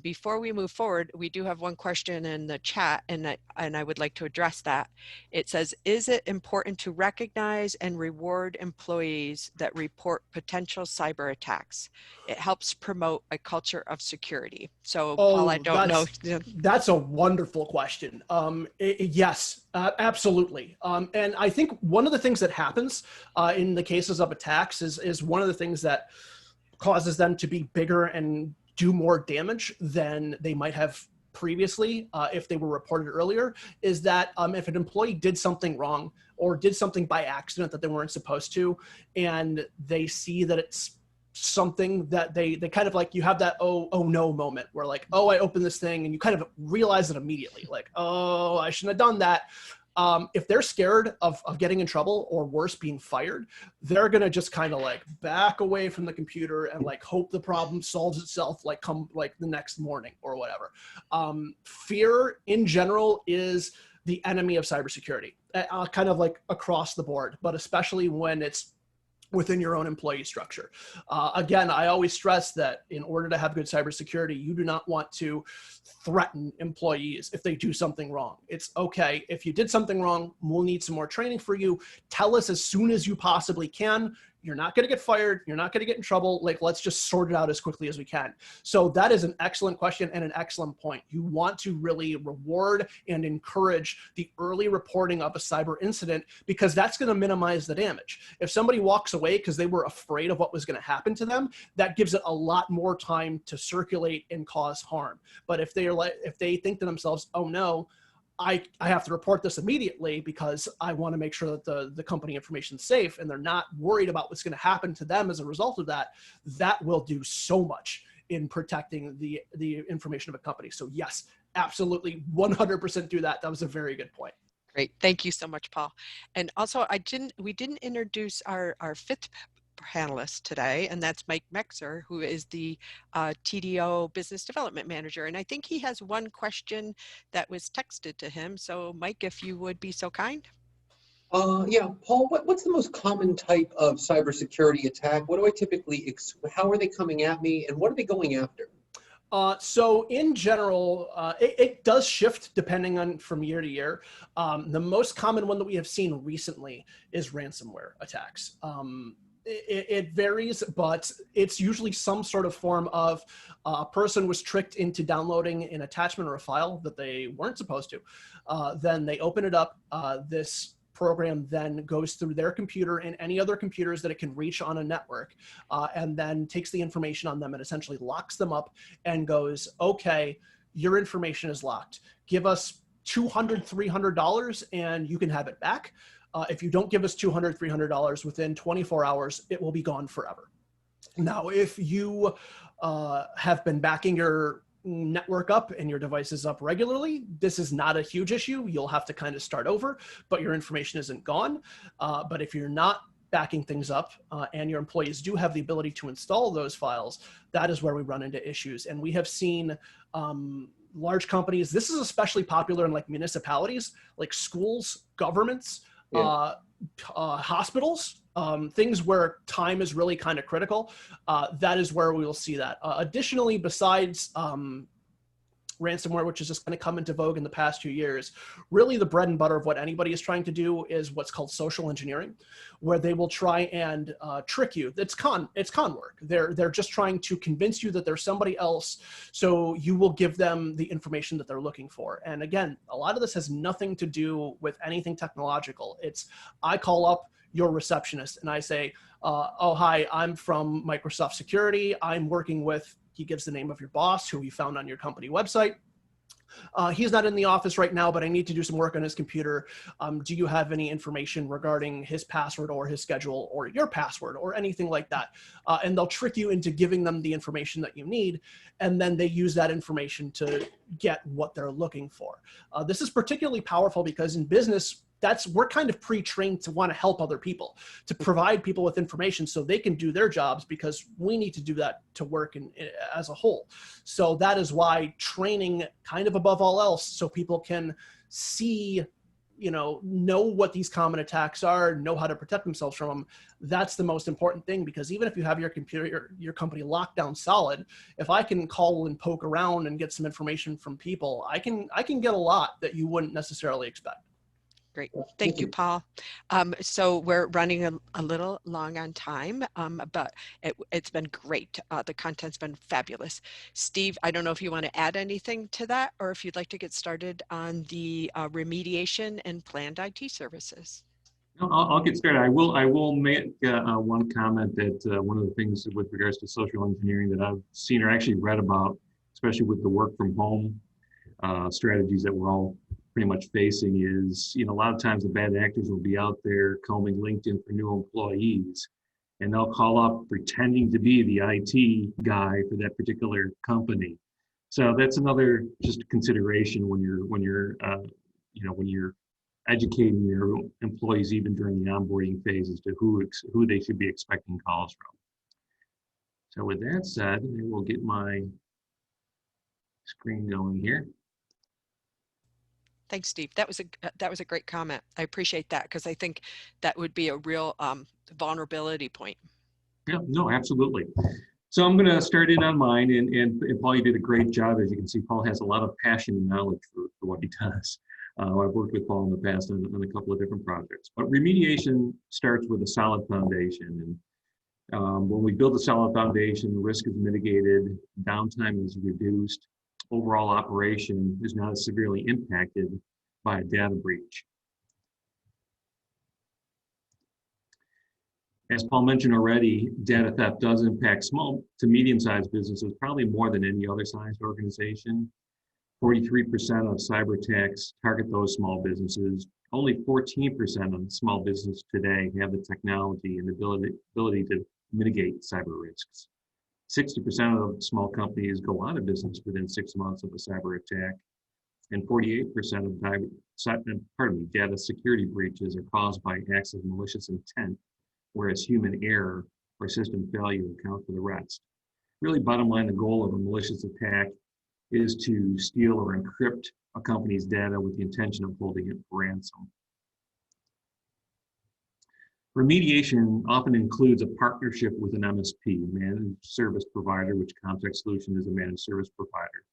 Before we move forward, we do have one question in the chat, and I would like to address that. It says, is it important to recognize and reward employees that report potential cyber attacks? It helps promote a culture of security. So, Paul, I don't know. That's a wonderful question. Yes, absolutely. And I think one of the things that happens in the cases of attacks is one of the things that causes them to be bigger and do more damage than they might have previously if they were reported earlier, is that if an employee did something wrong or did something by accident that they weren't supposed to, and they see that it's something that they kind of like, you have that oh no moment where like, oh, I opened this thing, and you kind of realize it immediately, like, oh, I shouldn't have done that. If they're scared of getting in trouble or worse, being fired, they're going to just kind of like back away from the computer and like hope the problem solves itself like come like the next morning or whatever. Fear in general is the enemy of cybersecurity, kind of like across the board, but especially when it's within your own employee structure. Again, I always stress that in order to have good cybersecurity, you do not want to threaten employees if they do something wrong. It's okay. If you did something wrong, we'll need some more training for you. Tell us as soon as you possibly can. You're not going to get fired. You're not going to get in trouble. Like, let's just sort it out as quickly as we can. So that is an excellent question and an excellent point. You want to really reward and encourage the early reporting of a cyber incident, because that's going to minimize the damage. If somebody walks away because they were afraid of what was going to happen to them, that gives it a lot more time to circulate and cause harm. But if they think to themselves, oh no, I have to report this immediately because I want to make sure that the company information is safe, and they're not worried about what's going to happen to them as a result of that, that will do so much in protecting the information of a company. So yes, absolutely, 100% do that. That was a very good point. Great. Thank you so much, Paul. And also, we didn't introduce our fifth panelist today, and that's Mike Mexer, who is the TDO Business Development Manager. And I think he has one question that was texted to him. So Mike, if you would be so kind. Yeah, Paul, what's the most common type of cybersecurity attack? What do I typically, how are they coming at me, and what are they going after? So in general, it does shift depending on from year to year. The most common one that we have seen recently is ransomware attacks. It varies, but it's usually some sort of form of a person was tricked into downloading an attachment or a file that they weren't supposed to. Then they open it up. This program then goes through their computer and any other computers that it can reach on a network, and then takes the information on them and essentially locks them up and goes, okay, your information is locked. Give us $200, $300 and you can have it back. If you don't give us $200, $300 within 24 hours, it will be gone forever. Now, if you have been backing your network up and your devices up regularly, this is not a huge issue. You'll have to kind of start over, but your information isn't gone. But if you're not backing things up and your employees do have the ability to install those files, that is where we run into issues. And we have seen large companies, this is especially popular in like municipalities, like schools, governments, hospitals, things where time is really kind of critical. That is where we will see that. Additionally, besides ransomware, which has just kind of come into vogue in the past few years, really the bread and butter of what anybody is trying to do is what's called social engineering, where they will try and trick you. It's con work. They're just trying to convince you that there's somebody else, so you will give them the information that they're looking for. And again, a lot of this has nothing to do with anything technological. It's, I call up your receptionist and I say, oh, hi, I'm from Microsoft Security. I'm working with, he gives the name of your boss who you found on your company website. He's not in the office right now, but I need to do some work on his computer. Do you have any information regarding his password or his schedule or your password or anything like that? And they'll trick you into giving them the information that you need. And then they use that information to get what they're looking for. This is particularly powerful because in business, we're kind of pre-trained to want to help other people, to provide people with information so they can do their jobs, because we need to do that to work as a whole. So that is why training kind of above all else, so people can see, know what these common attacks are, know how to protect themselves from them. That's the most important thing, because even if you have your computer, your company locked down solid, if I can call and poke around and get some information from people, I can get a lot that you wouldn't necessarily expect. Great. Thank you, Paul. So we're running a little long on time, but it's been great. The content's been fabulous. Steve, I don't know if you want to add anything to that, or if you'd like to get started on the remediation and planned IT services. No, I'll get started. I will make one comment that one of the things with regards to social engineering that I've seen or actually read about, especially with the work from home strategies that we're all pretty much facing, is, a lot of times the bad actors will be out there combing LinkedIn for new employees, and they'll call up pretending to be the IT guy for that particular company. So that's another just consideration when you're educating your employees, even during the onboarding phase, as to who they should be expecting calls from. So with that said, I will get my screen going here. Thanks, Steve. That was a great comment. I appreciate that, because I think that would be a real vulnerability point. Yeah, no, absolutely. So I'm going to start in on mine, and Paul, you did a great job. As you can see, Paul has a lot of passion and knowledge for what he does. I've worked with Paul in the past on a couple of different projects. But remediation starts with a solid foundation. And when we build a solid foundation, risk is mitigated, downtime is reduced, overall operation is not as severely impacted by a data breach. As Paul mentioned already, data theft does impact small to medium-sized businesses probably more than any other sized organization. 43% of cyber attacks target those small businesses. Only 14% of small businesses today have the technology and ability to mitigate cyber risks. 60% of small companies go out of business within 6 months of a cyber attack, and 48% of data security breaches are caused by acts of malicious intent, whereas human error or system failure account for the rest. Really, bottom line, the goal of a malicious attack is to steal or encrypt a company's data with the intention of holding it for ransom. Remediation often includes a partnership with an MSP, managed service provider, which Contact Solution is a managed service provider,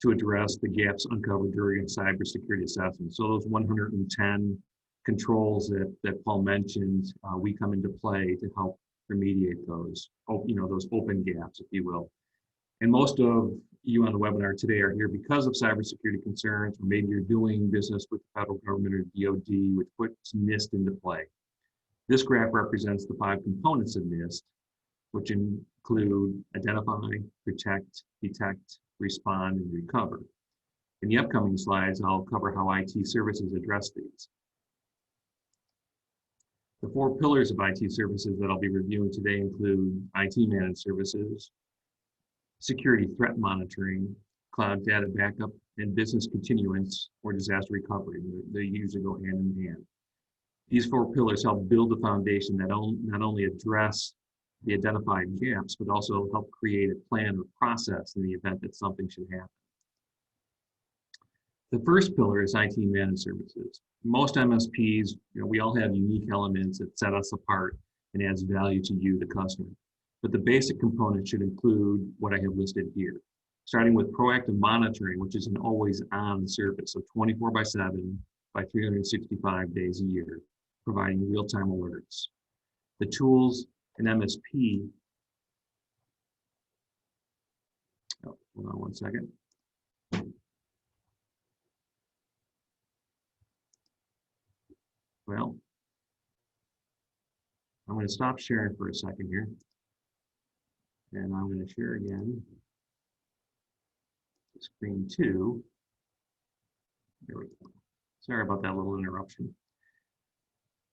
to address the gaps uncovered during a cybersecurity assessment. So those 110 controls that Paul mentioned, we come into play to help remediate those, those open gaps, if you will. And most of you on the webinar today are here because of cybersecurity concerns, or maybe you're doing business with the federal government or DoD, which puts NIST into play. This graph represents the 5 components of NIST, which include identify, protect, detect, respond, and recover. In the upcoming slides, I'll cover how IT services address these. The 4 pillars of IT services that I'll be reviewing today include IT managed services, security threat monitoring, cloud data backup, and business continuance or disaster recovery. They usually go hand in hand. These 4 pillars help build a foundation that not only address the identified gaps, but also help create a plan or process in the event that something should happen. The first pillar is IT managed services. Most MSPs, we all have unique elements that set us apart and adds value to you, the customer. But the basic components should include what I have listed here, starting with proactive monitoring, which is an always-on service, so 24/7 by 365 days a year, providing real-time alerts. The tools an MSP, hold on one second. Well, I'm going to stop sharing for a second here. And I'm going to share again. Screen 2. There we go. Sorry about that little interruption.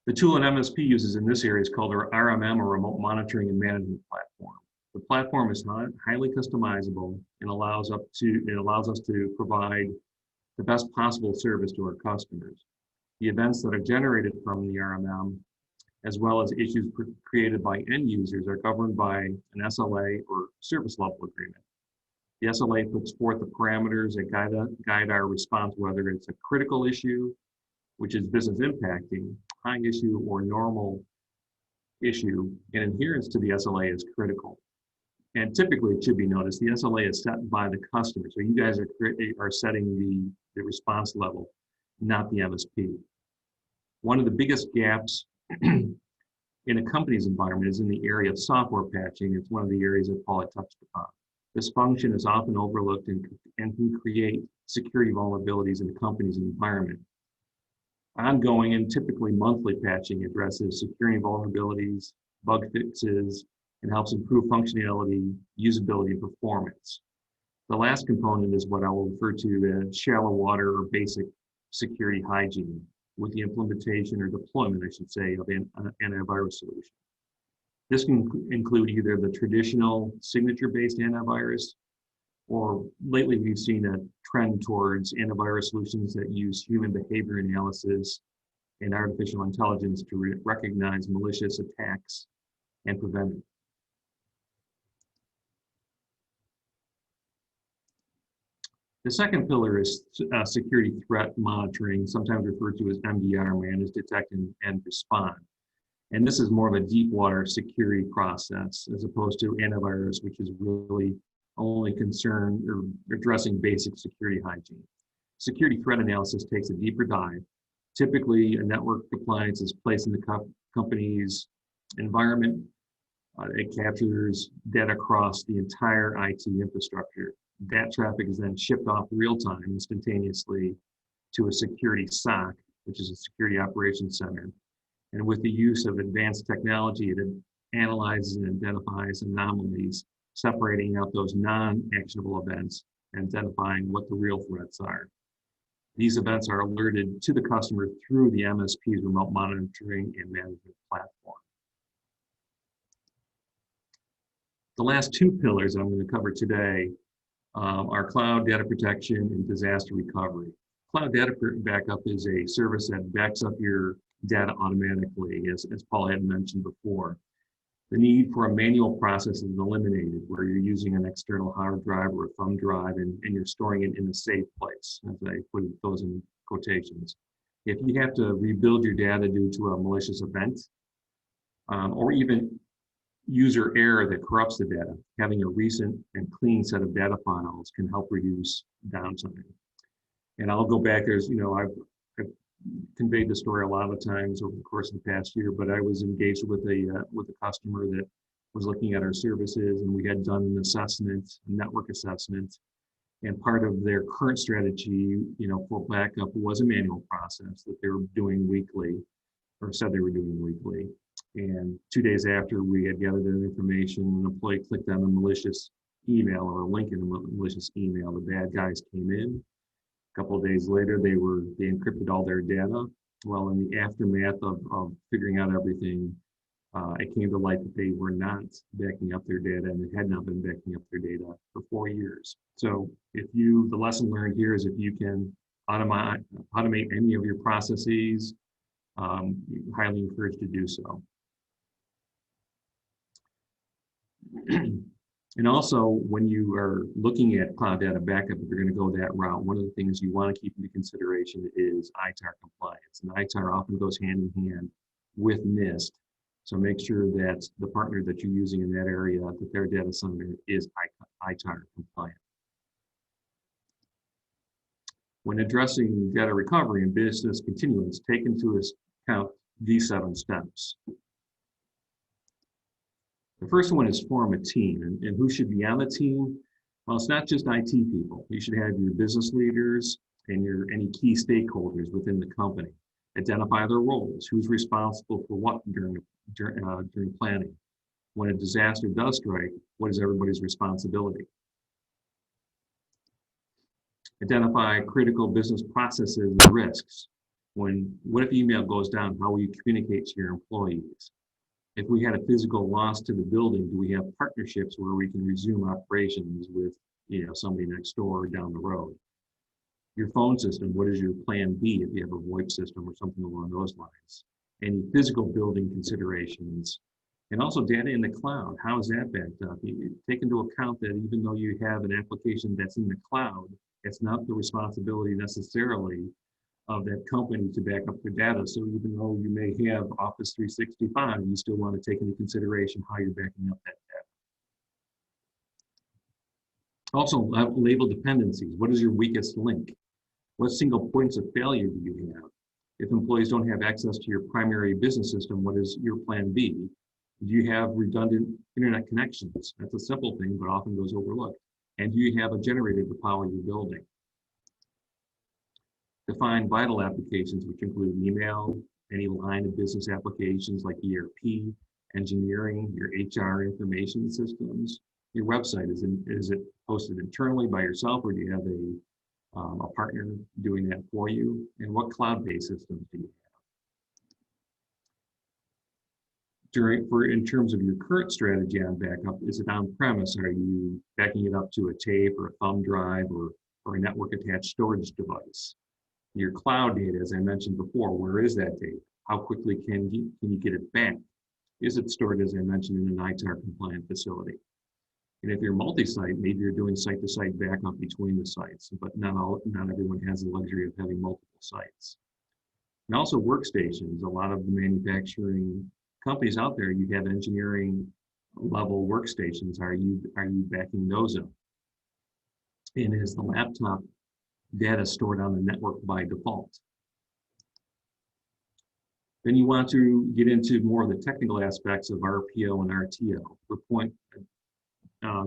The tool an MSP uses in this area is called our RMM, or Remote Monitoring and Management Platform. The platform is highly customizable and allows us to provide the best possible service to our customers. The events that are generated from the RMM, as well as issues created by end users, are governed by an SLA or service level agreement. The SLA puts forth the parameters that guide our response, whether it's a critical issue, which is business impacting, high issue, or normal issue, and adherence to the SLA is critical. And typically, it should be noticed, the SLA is set by the customer. So you guys are setting the response level, not the MSP. One of the biggest gaps in a company's environment is in the area of software patching. It's one of the areas that Paul had touched upon. This function is often overlooked and can create security vulnerabilities in a company's environment. Ongoing and typically monthly patching addresses security vulnerabilities, bug fixes, and helps improve functionality, usability, and performance. The last component is what I will refer to as shallow water or basic security hygiene, with the implementation or deployment, I should say, of an antivirus solution. This can include either the traditional signature-based antivirus, or lately we've seen a trend towards antivirus solutions that use human behavior analysis and artificial intelligence to recognize malicious attacks and prevent it. The second pillar is security threat monitoring, sometimes referred to as MDR, Manage, Detect, and Respond. And this is more of a deep water security process as opposed to antivirus, which is really only concerned or addressing basic security hygiene. Security threat analysis takes a deeper dive. Typically, a network appliance is placed in the company's environment. It captures data across the entire IT infrastructure. That traffic is then shipped off real-time instantaneously to a security SOC, which is a security operations center. And with the use of advanced technology, it analyzes and identifies anomalies, separating out those non-actionable events and identifying what the real threats are. These events are alerted to the customer through the MSP's remote monitoring and management platform. The last 2 pillars I'm going to cover today are cloud data protection and disaster recovery. Cloud data backup is a service that backs up your data automatically, as Paul had mentioned before. The need for a manual process is eliminated, where you're using an external hard drive or a thumb drive and you're storing it in a safe place, as I put those in quotations. If you have to rebuild your data due to a malicious event, or even user error that corrupts the data, having a recent and clean set of data files can help reduce downtime. And I'll go back, I've conveyed the story a lot of times over the course of the past year, but I was engaged with a customer that was looking at our services, and we had done an assessment, a network assessment, and part of their current strategy, for backup was a manual process that they were doing weekly, or said they were doing weekly. And 2 days after we had gathered that information, an employee clicked on a malicious email or a link in a malicious email. The bad guys came in, couple of days later, they encrypted all their data. Well, in the aftermath of figuring out everything, it came to light that they were not backing up their data, and they had not been backing up their data for 4 years. So the lesson learned here is if you can automate any of your processes, highly encouraged to do so. And also, when you are looking at cloud data backup, if you're going to go that route, one of the things you want to keep into consideration is ITAR compliance. And ITAR often goes hand in hand with NIST. So make sure that the partner that you're using in that area, that their data center is ITAR compliant. When addressing data recovery and business continuance, take into account these 7 steps. The first one is form a team, and who should be on the team? Well, it's not just IT people. You should have your business leaders and any key stakeholders within the company. Identify their roles. Who's responsible for what during planning? When a disaster does strike, what is everybody's responsibility? Identify critical business processes and risks. What if email goes down? How will you communicate to your employees? If we had a physical loss to the building, do we have partnerships where we can resume operations with somebody next door or down the road? Your phone system, what is your plan B if you have a VoIP system or something along those lines? Any physical building considerations, and also data in the cloud. How is that backed up? You take into account that even though you have an application that's in the cloud, it's not the responsibility necessarily of that company to back up their data. So even though you may have Office 365, you still want to take into consideration how you're backing up that data. Also, label dependencies. What is your weakest link? What single points of failure do you have? If employees don't have access to your primary business system, what is your plan B? Do you have redundant internet connections? That's a simple thing, but often goes overlooked. And do you have a generator to power your building? Define vital applications, which include email, any line of business applications like ERP, engineering, your HR information systems. Your website, is it hosted internally by yourself, or do you have a partner doing that for you? And what cloud-based systems do you have? In terms of your current strategy on backup, is it on-premise? Are you backing it up to a tape or a thumb drive or a network-attached storage device? Your cloud data, as I mentioned before, where is that data? How quickly can you get it back? Is it stored, as I mentioned, in an ITAR-compliant facility? And if you're multi-site, maybe you're doing site-to-site backup between the sites, but not everyone has the luxury of having multiple sites. And also workstations. A lot of the manufacturing companies out there, you have engineering level workstations. Are you backing those up? And is the laptop data stored on the network by default? Then you want to get into more of the technical aspects of RPO and RTO.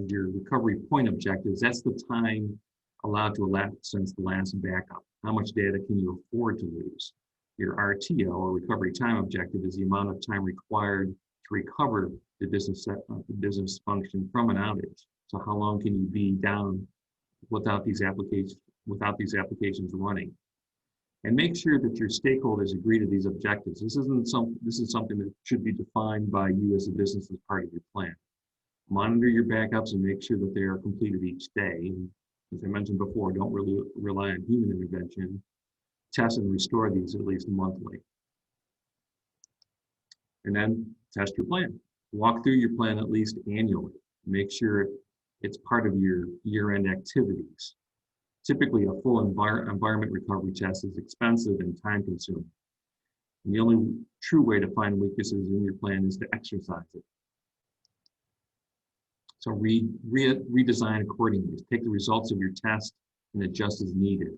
Your recovery point objectives, that's the time allowed to elapse since the last backup. How much data can you afford to lose? Your RTO, or recovery time objective, is the amount of time required to recover the business function from an outage. So how long can you be down without these applications running? And make sure that your stakeholders agree to these objectives. This is something that should be defined by you as a business as part of your plan. Monitor your backups and make sure that they are completed each day. And as I mentioned before, don't really rely on human intervention. Test and restore these at least monthly. And then test your plan. Walk through your plan at least annually. Make sure it's part of your year-end activities. Typically, a full environment recovery test is expensive and time-consuming. And the only true way to find weaknesses in your plan is to exercise it. So redesign accordingly. Take the results of your test and adjust as needed.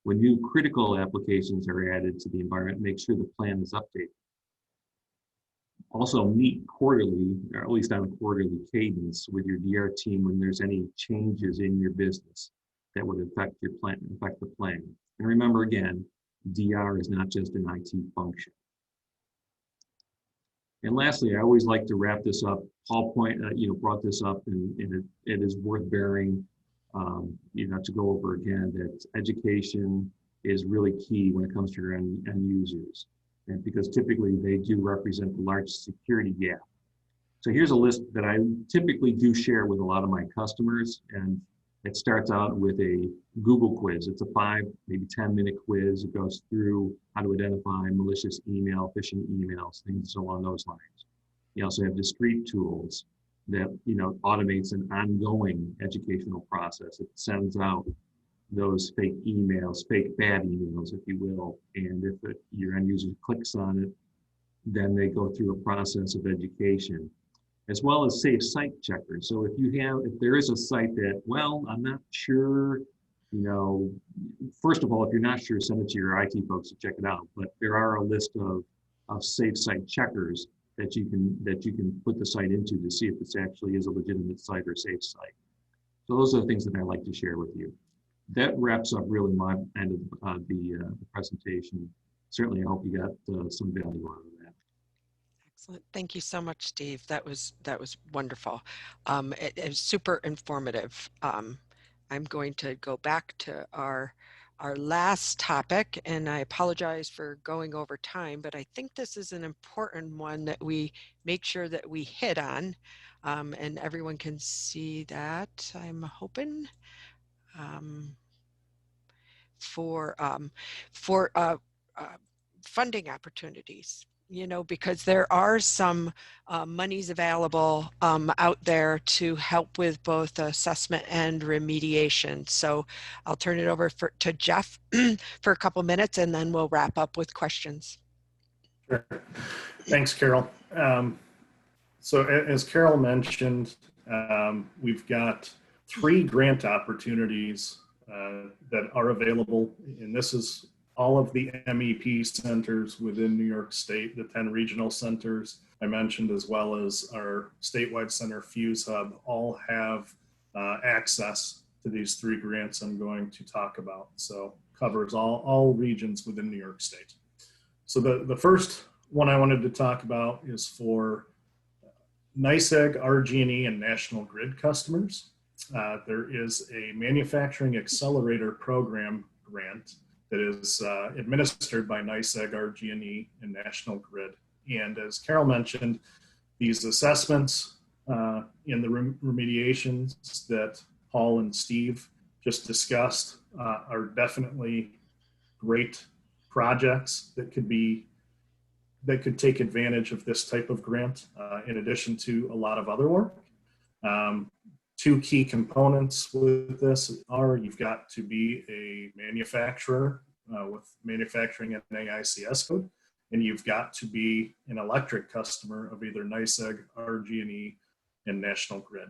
When new critical applications are added to the environment, make sure the plan is updated. Also meet quarterly, or at least on a quarterly cadence, with your DR team when there's any changes in your business that would affect the plan. And remember again, DR is not just an IT function. And lastly, I always like to wrap this up. Paul brought this up, and it is worth bearing To go over again that education is really key when it comes to your end users, and because typically they do represent the largest security gap. So here's a list that I typically do share with a lot of my customers, and it starts out with a Google quiz. It's a 5, maybe 10-minute quiz. It goes through how to identify malicious email, phishing emails, things along those lines. You also have discrete tools that automates an ongoing educational process. It sends out those fake emails, fake bad emails, if you will, and if your end user clicks on it, then they go through a process of education, as well as safe site checkers. So if there is a site that, well, I'm not sure, first of all, if you're not sure, send it to your IT folks to check it out. But there are a list of safe site checkers that you can put the site into to see if this actually is a legitimate site or safe site. So those are the things that I like to share with you. That wraps up really my end of the presentation. Certainly, I hope you got some value out of that. Excellent. Thank you so much, Steve. That was wonderful. It was super informative. I'm going to go back to our last topic, and I apologize for going over time, but I think this is an important one that we make sure that we hit on, and everyone can see that, I'm hoping, for funding opportunities. Because there are some monies available out there to help with both assessment and remediation. So I'll turn it over to Jeff for a couple minutes, and then we'll wrap up with questions. Sure. Thanks, Carol. So as Carol mentioned, we've got 3 grant opportunities that are available, and this is all of the MEP centers within New York State, the 10 regional centers I mentioned, as well as our statewide center, Fuse Hub, all have access to these 3 grants I'm going to talk about. So covers all regions within New York State. So the first one I wanted to talk about is for NYSEG, RG&E, and National Grid customers. There is a Manufacturing Accelerator Program grant that is administered by NYSEG, RG&E, and National Grid. And as Carol mentioned, these assessments in the remediations that Paul and Steve just discussed are definitely great projects that could take advantage of this type of grant, in addition to a lot of other work. 2 key components with this are you've got to be a manufacturer with manufacturing and AICS code, and you've got to be an electric customer of either NYSEG, RG&E, and National Grid.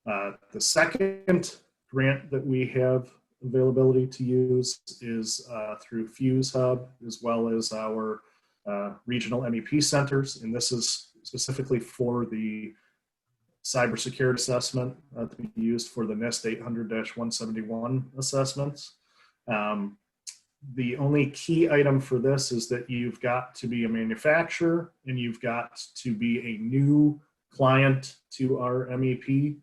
The second grant that we have availability to use is through Fuse Hub, as well as our regional MEP centers, and this is specifically for the cybersecurity assessment to be used for the NIST 800-171 assessments. The only key item for this is that you've got to be a manufacturer and you've got to be a new client to our MEP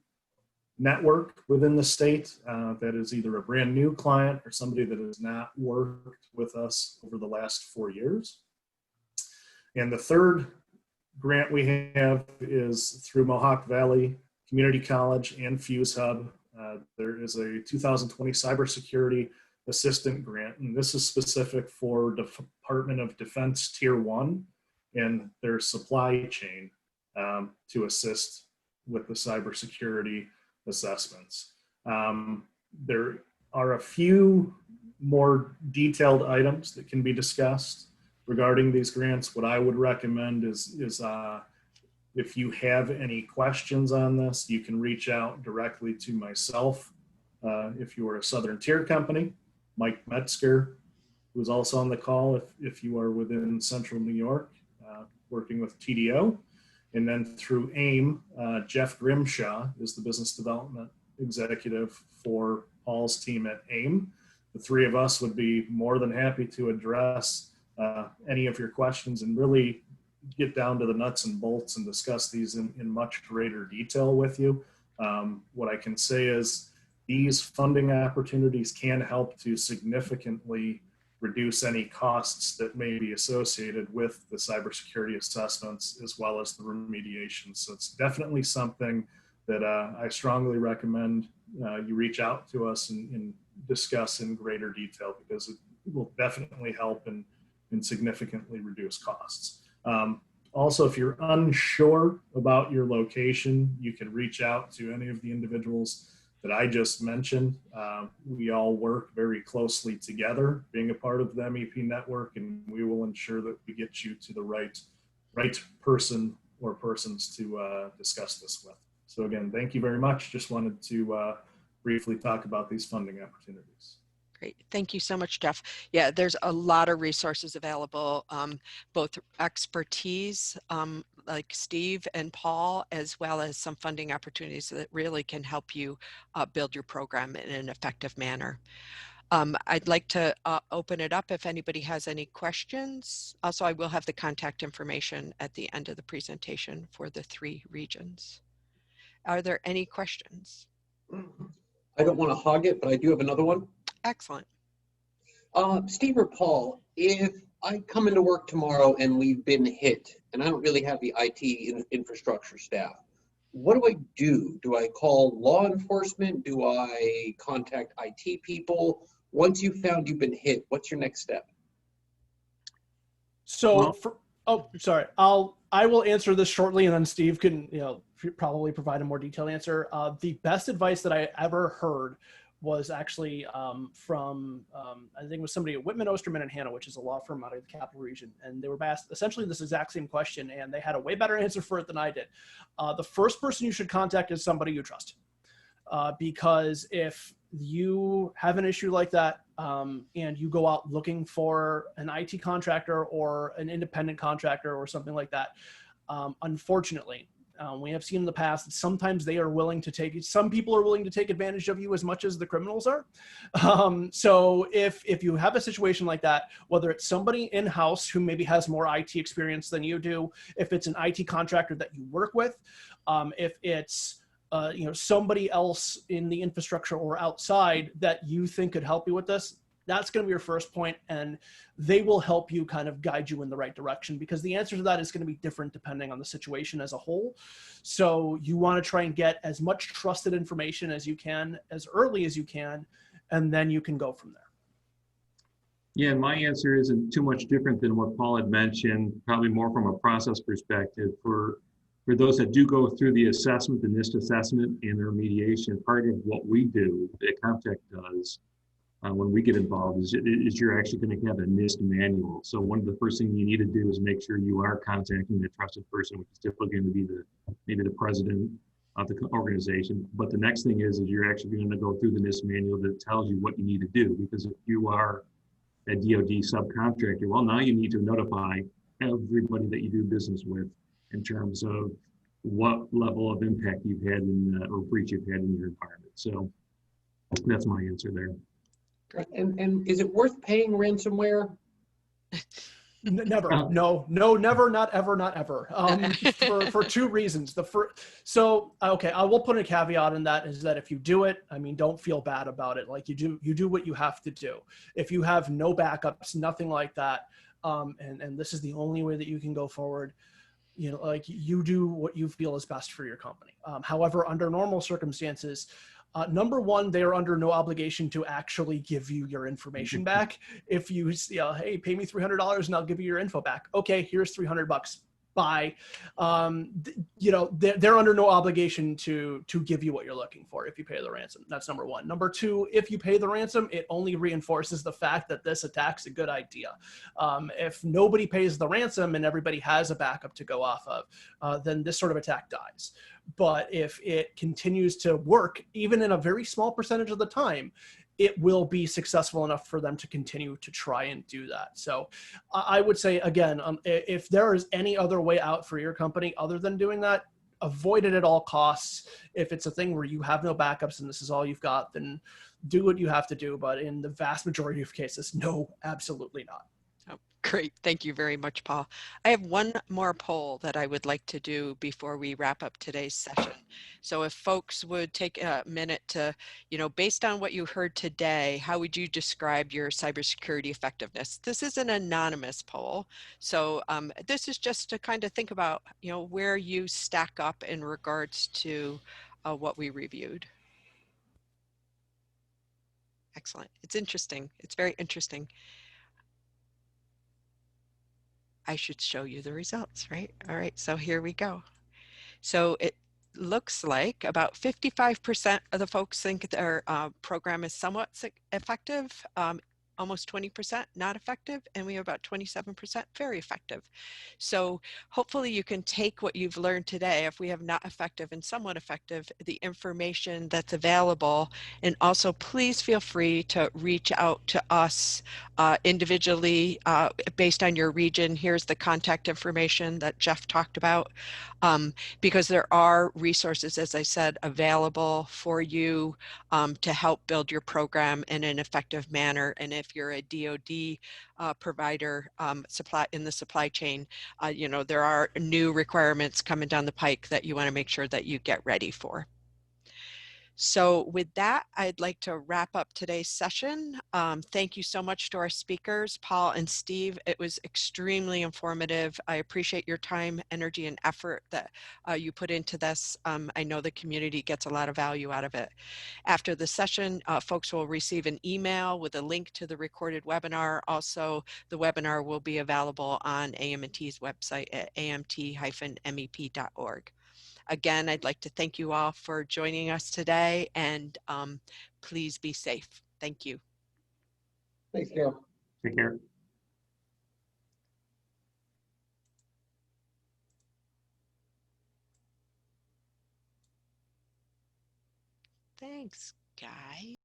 network within the state. That is either a brand new client or somebody that has not worked with us over the last 4 years. And the third grant we have is through Mohawk Valley Community College and Fuse Hub. There is a 2020 Cybersecurity Assistant Grant, and this is specific for Department of Defense Tier 1 and their supply chain to assist with the cybersecurity assessments. There are a few more detailed items that can be discussed regarding these grants. What I would recommend is if you have any questions on this, you can reach out directly to myself. If you are a Southern Tier company, Mike Metzger, who's also on the call if you are within Central New York, working with TDO. And then through AIM, Jeff Grimshaw is the business development executive for Paul's team at AIM. The 3 of us would be more than happy to address any of your questions and really get down to the nuts and bolts and discuss these in much greater detail with you. What I can say is these funding opportunities can help to significantly reduce any costs that may be associated with the cybersecurity assessments as well as the remediation. So it's definitely something that I strongly recommend you reach out to us and discuss in greater detail, because it will definitely help and significantly reduce costs. Also, if you're unsure about your location, you can reach out to any of the individuals that I just mentioned. We all work very closely together, being a part of the MEP network, and we will ensure that we get you to the right person or persons to discuss this with. So again, thank you very much. Just wanted to briefly talk about these funding opportunities. Great. Thank you so much, Jeff. Yeah, there's a lot of resources available, both expertise like Steve and Paul, as well as some funding opportunities that really can help you build your program in an effective manner. I'd like to open it up if anybody has any questions. Also, I will have the contact information at the end of the presentation for the 3 regions. Are there any questions? I don't want to hog it, but I do have another one. Excellent. Steve or Paul, if I come into work tomorrow and we've been hit and I don't really have the IT infrastructure staff, what do I do? Do I call law enforcement? Do I contact IT people? Once you've found you've been hit, what's your next step? So, sorry, I will answer this shortly, and then Steve can, probably provide a more detailed answer. The best advice that I ever heard was actually from, I think it was somebody at Whitman, Osterman and Hannah, which is a law firm out of the Capital Region. And they were asked essentially this exact same question, and they had a way better answer for it than I did. The first person you should contact is somebody you trust. Because if you have an issue like that and you go out looking for an IT contractor or an independent contractor or something like that, unfortunately, we have seen in the past that sometimes they are willing to some people are willing to take advantage of you as much as the criminals are. So if you have a situation like that, whether it's somebody in-house who maybe has more IT experience than you do, if it's an IT contractor that you work with, if it's somebody else in the infrastructure or outside that you think could help you with this, that's going to be your first point, and they will help you kind of guide you in the right direction, because the answer to that is going to be different depending on the situation as a whole. So you want to try and get as much trusted information as you can, as early as you can, and then you can go from there. Yeah, my answer isn't too much different than what Paul had mentioned, probably more from a process perspective. For those that do go through the assessment, the NIST assessment and the remediation, part of what we do, the Comtech does, when we get involved is you're actually going to have a NIST manual. So one of the first things you need to do is make sure you are contacting the trusted person, which is typically going to be maybe the president of the organization. But the next thing is you're actually going to go through the NIST manual that tells you what you need to do. Because if you are a DoD subcontractor, well, now you need to notify everybody that you do business with in terms of what level of impact you've had or breach you've had in your environment. So that's my answer there. And is it worth paying ransomware? Never. No, never, not ever, not ever. For 2 reasons. I will put a caveat in that, is that if you do it, don't feel bad about it. Like you do what you have to do. If you have no backups, nothing like that, and this is the only way that you can go forward, you do what you feel is best for your company. However, under normal circumstances, number one, they are under no obligation to actually give you your information back. If you, hey, pay me $300 and I'll give you your info back. Okay, here's $300. Bye. They're under no obligation to give you what you're looking for if you pay the ransom. That's number one. Number two, if you pay the ransom, it only reinforces the fact that this attack's a good idea. If nobody pays the ransom and everybody has a backup to go off of, then this sort of attack dies. But if it continues to work, even in a very small percentage of the time, it will be successful enough for them to continue to try and do that. So I would say, again, if there is any other way out for your company other than doing that, avoid it at all costs. If it's a thing where you have no backups and this is all you've got, then do what you have to do. But in the vast majority of cases, no, absolutely not. Great. Thank you very much, Paul. I have one more poll that I would like to do before we wrap up today's session. So if folks would take a minute to, based on what you heard today, how would you describe your cybersecurity effectiveness? This is an anonymous poll. So this is just to kind of think about, where you stack up in regards to what we reviewed. Excellent. It's interesting. It's very interesting. I should show you the results, right? All right, so here we go. So it looks like about 55% of the folks think their program is somewhat effective, almost 20% not effective, and we have about 27% very effective. So hopefully you can take what you've learned today, if we have not effective and somewhat effective, the information that's available, and also please feel free to reach out to us individually based on your region. Here's the contact information that Jeff talked about. Because there are resources, as I said, available for you to help build your program in an effective manner. And if you're a DoD provider in the supply chain, there are new requirements coming down the pike that you want to make sure that you get ready for. So with that, I'd like to wrap up today's session. Thank you so much to our speakers, Paul and Steve. It was extremely informative. I appreciate your time, energy, and effort that you put into this. I know the community gets a lot of value out of it. After the session, folks will receive an email with a link to the recorded webinar. Also, the webinar will be available on AMT's website at amt-mep.org. Again, I'd like to thank you all for joining us today, and please be safe. Thank you. Thanks, Carol. Take care. Thanks, guys.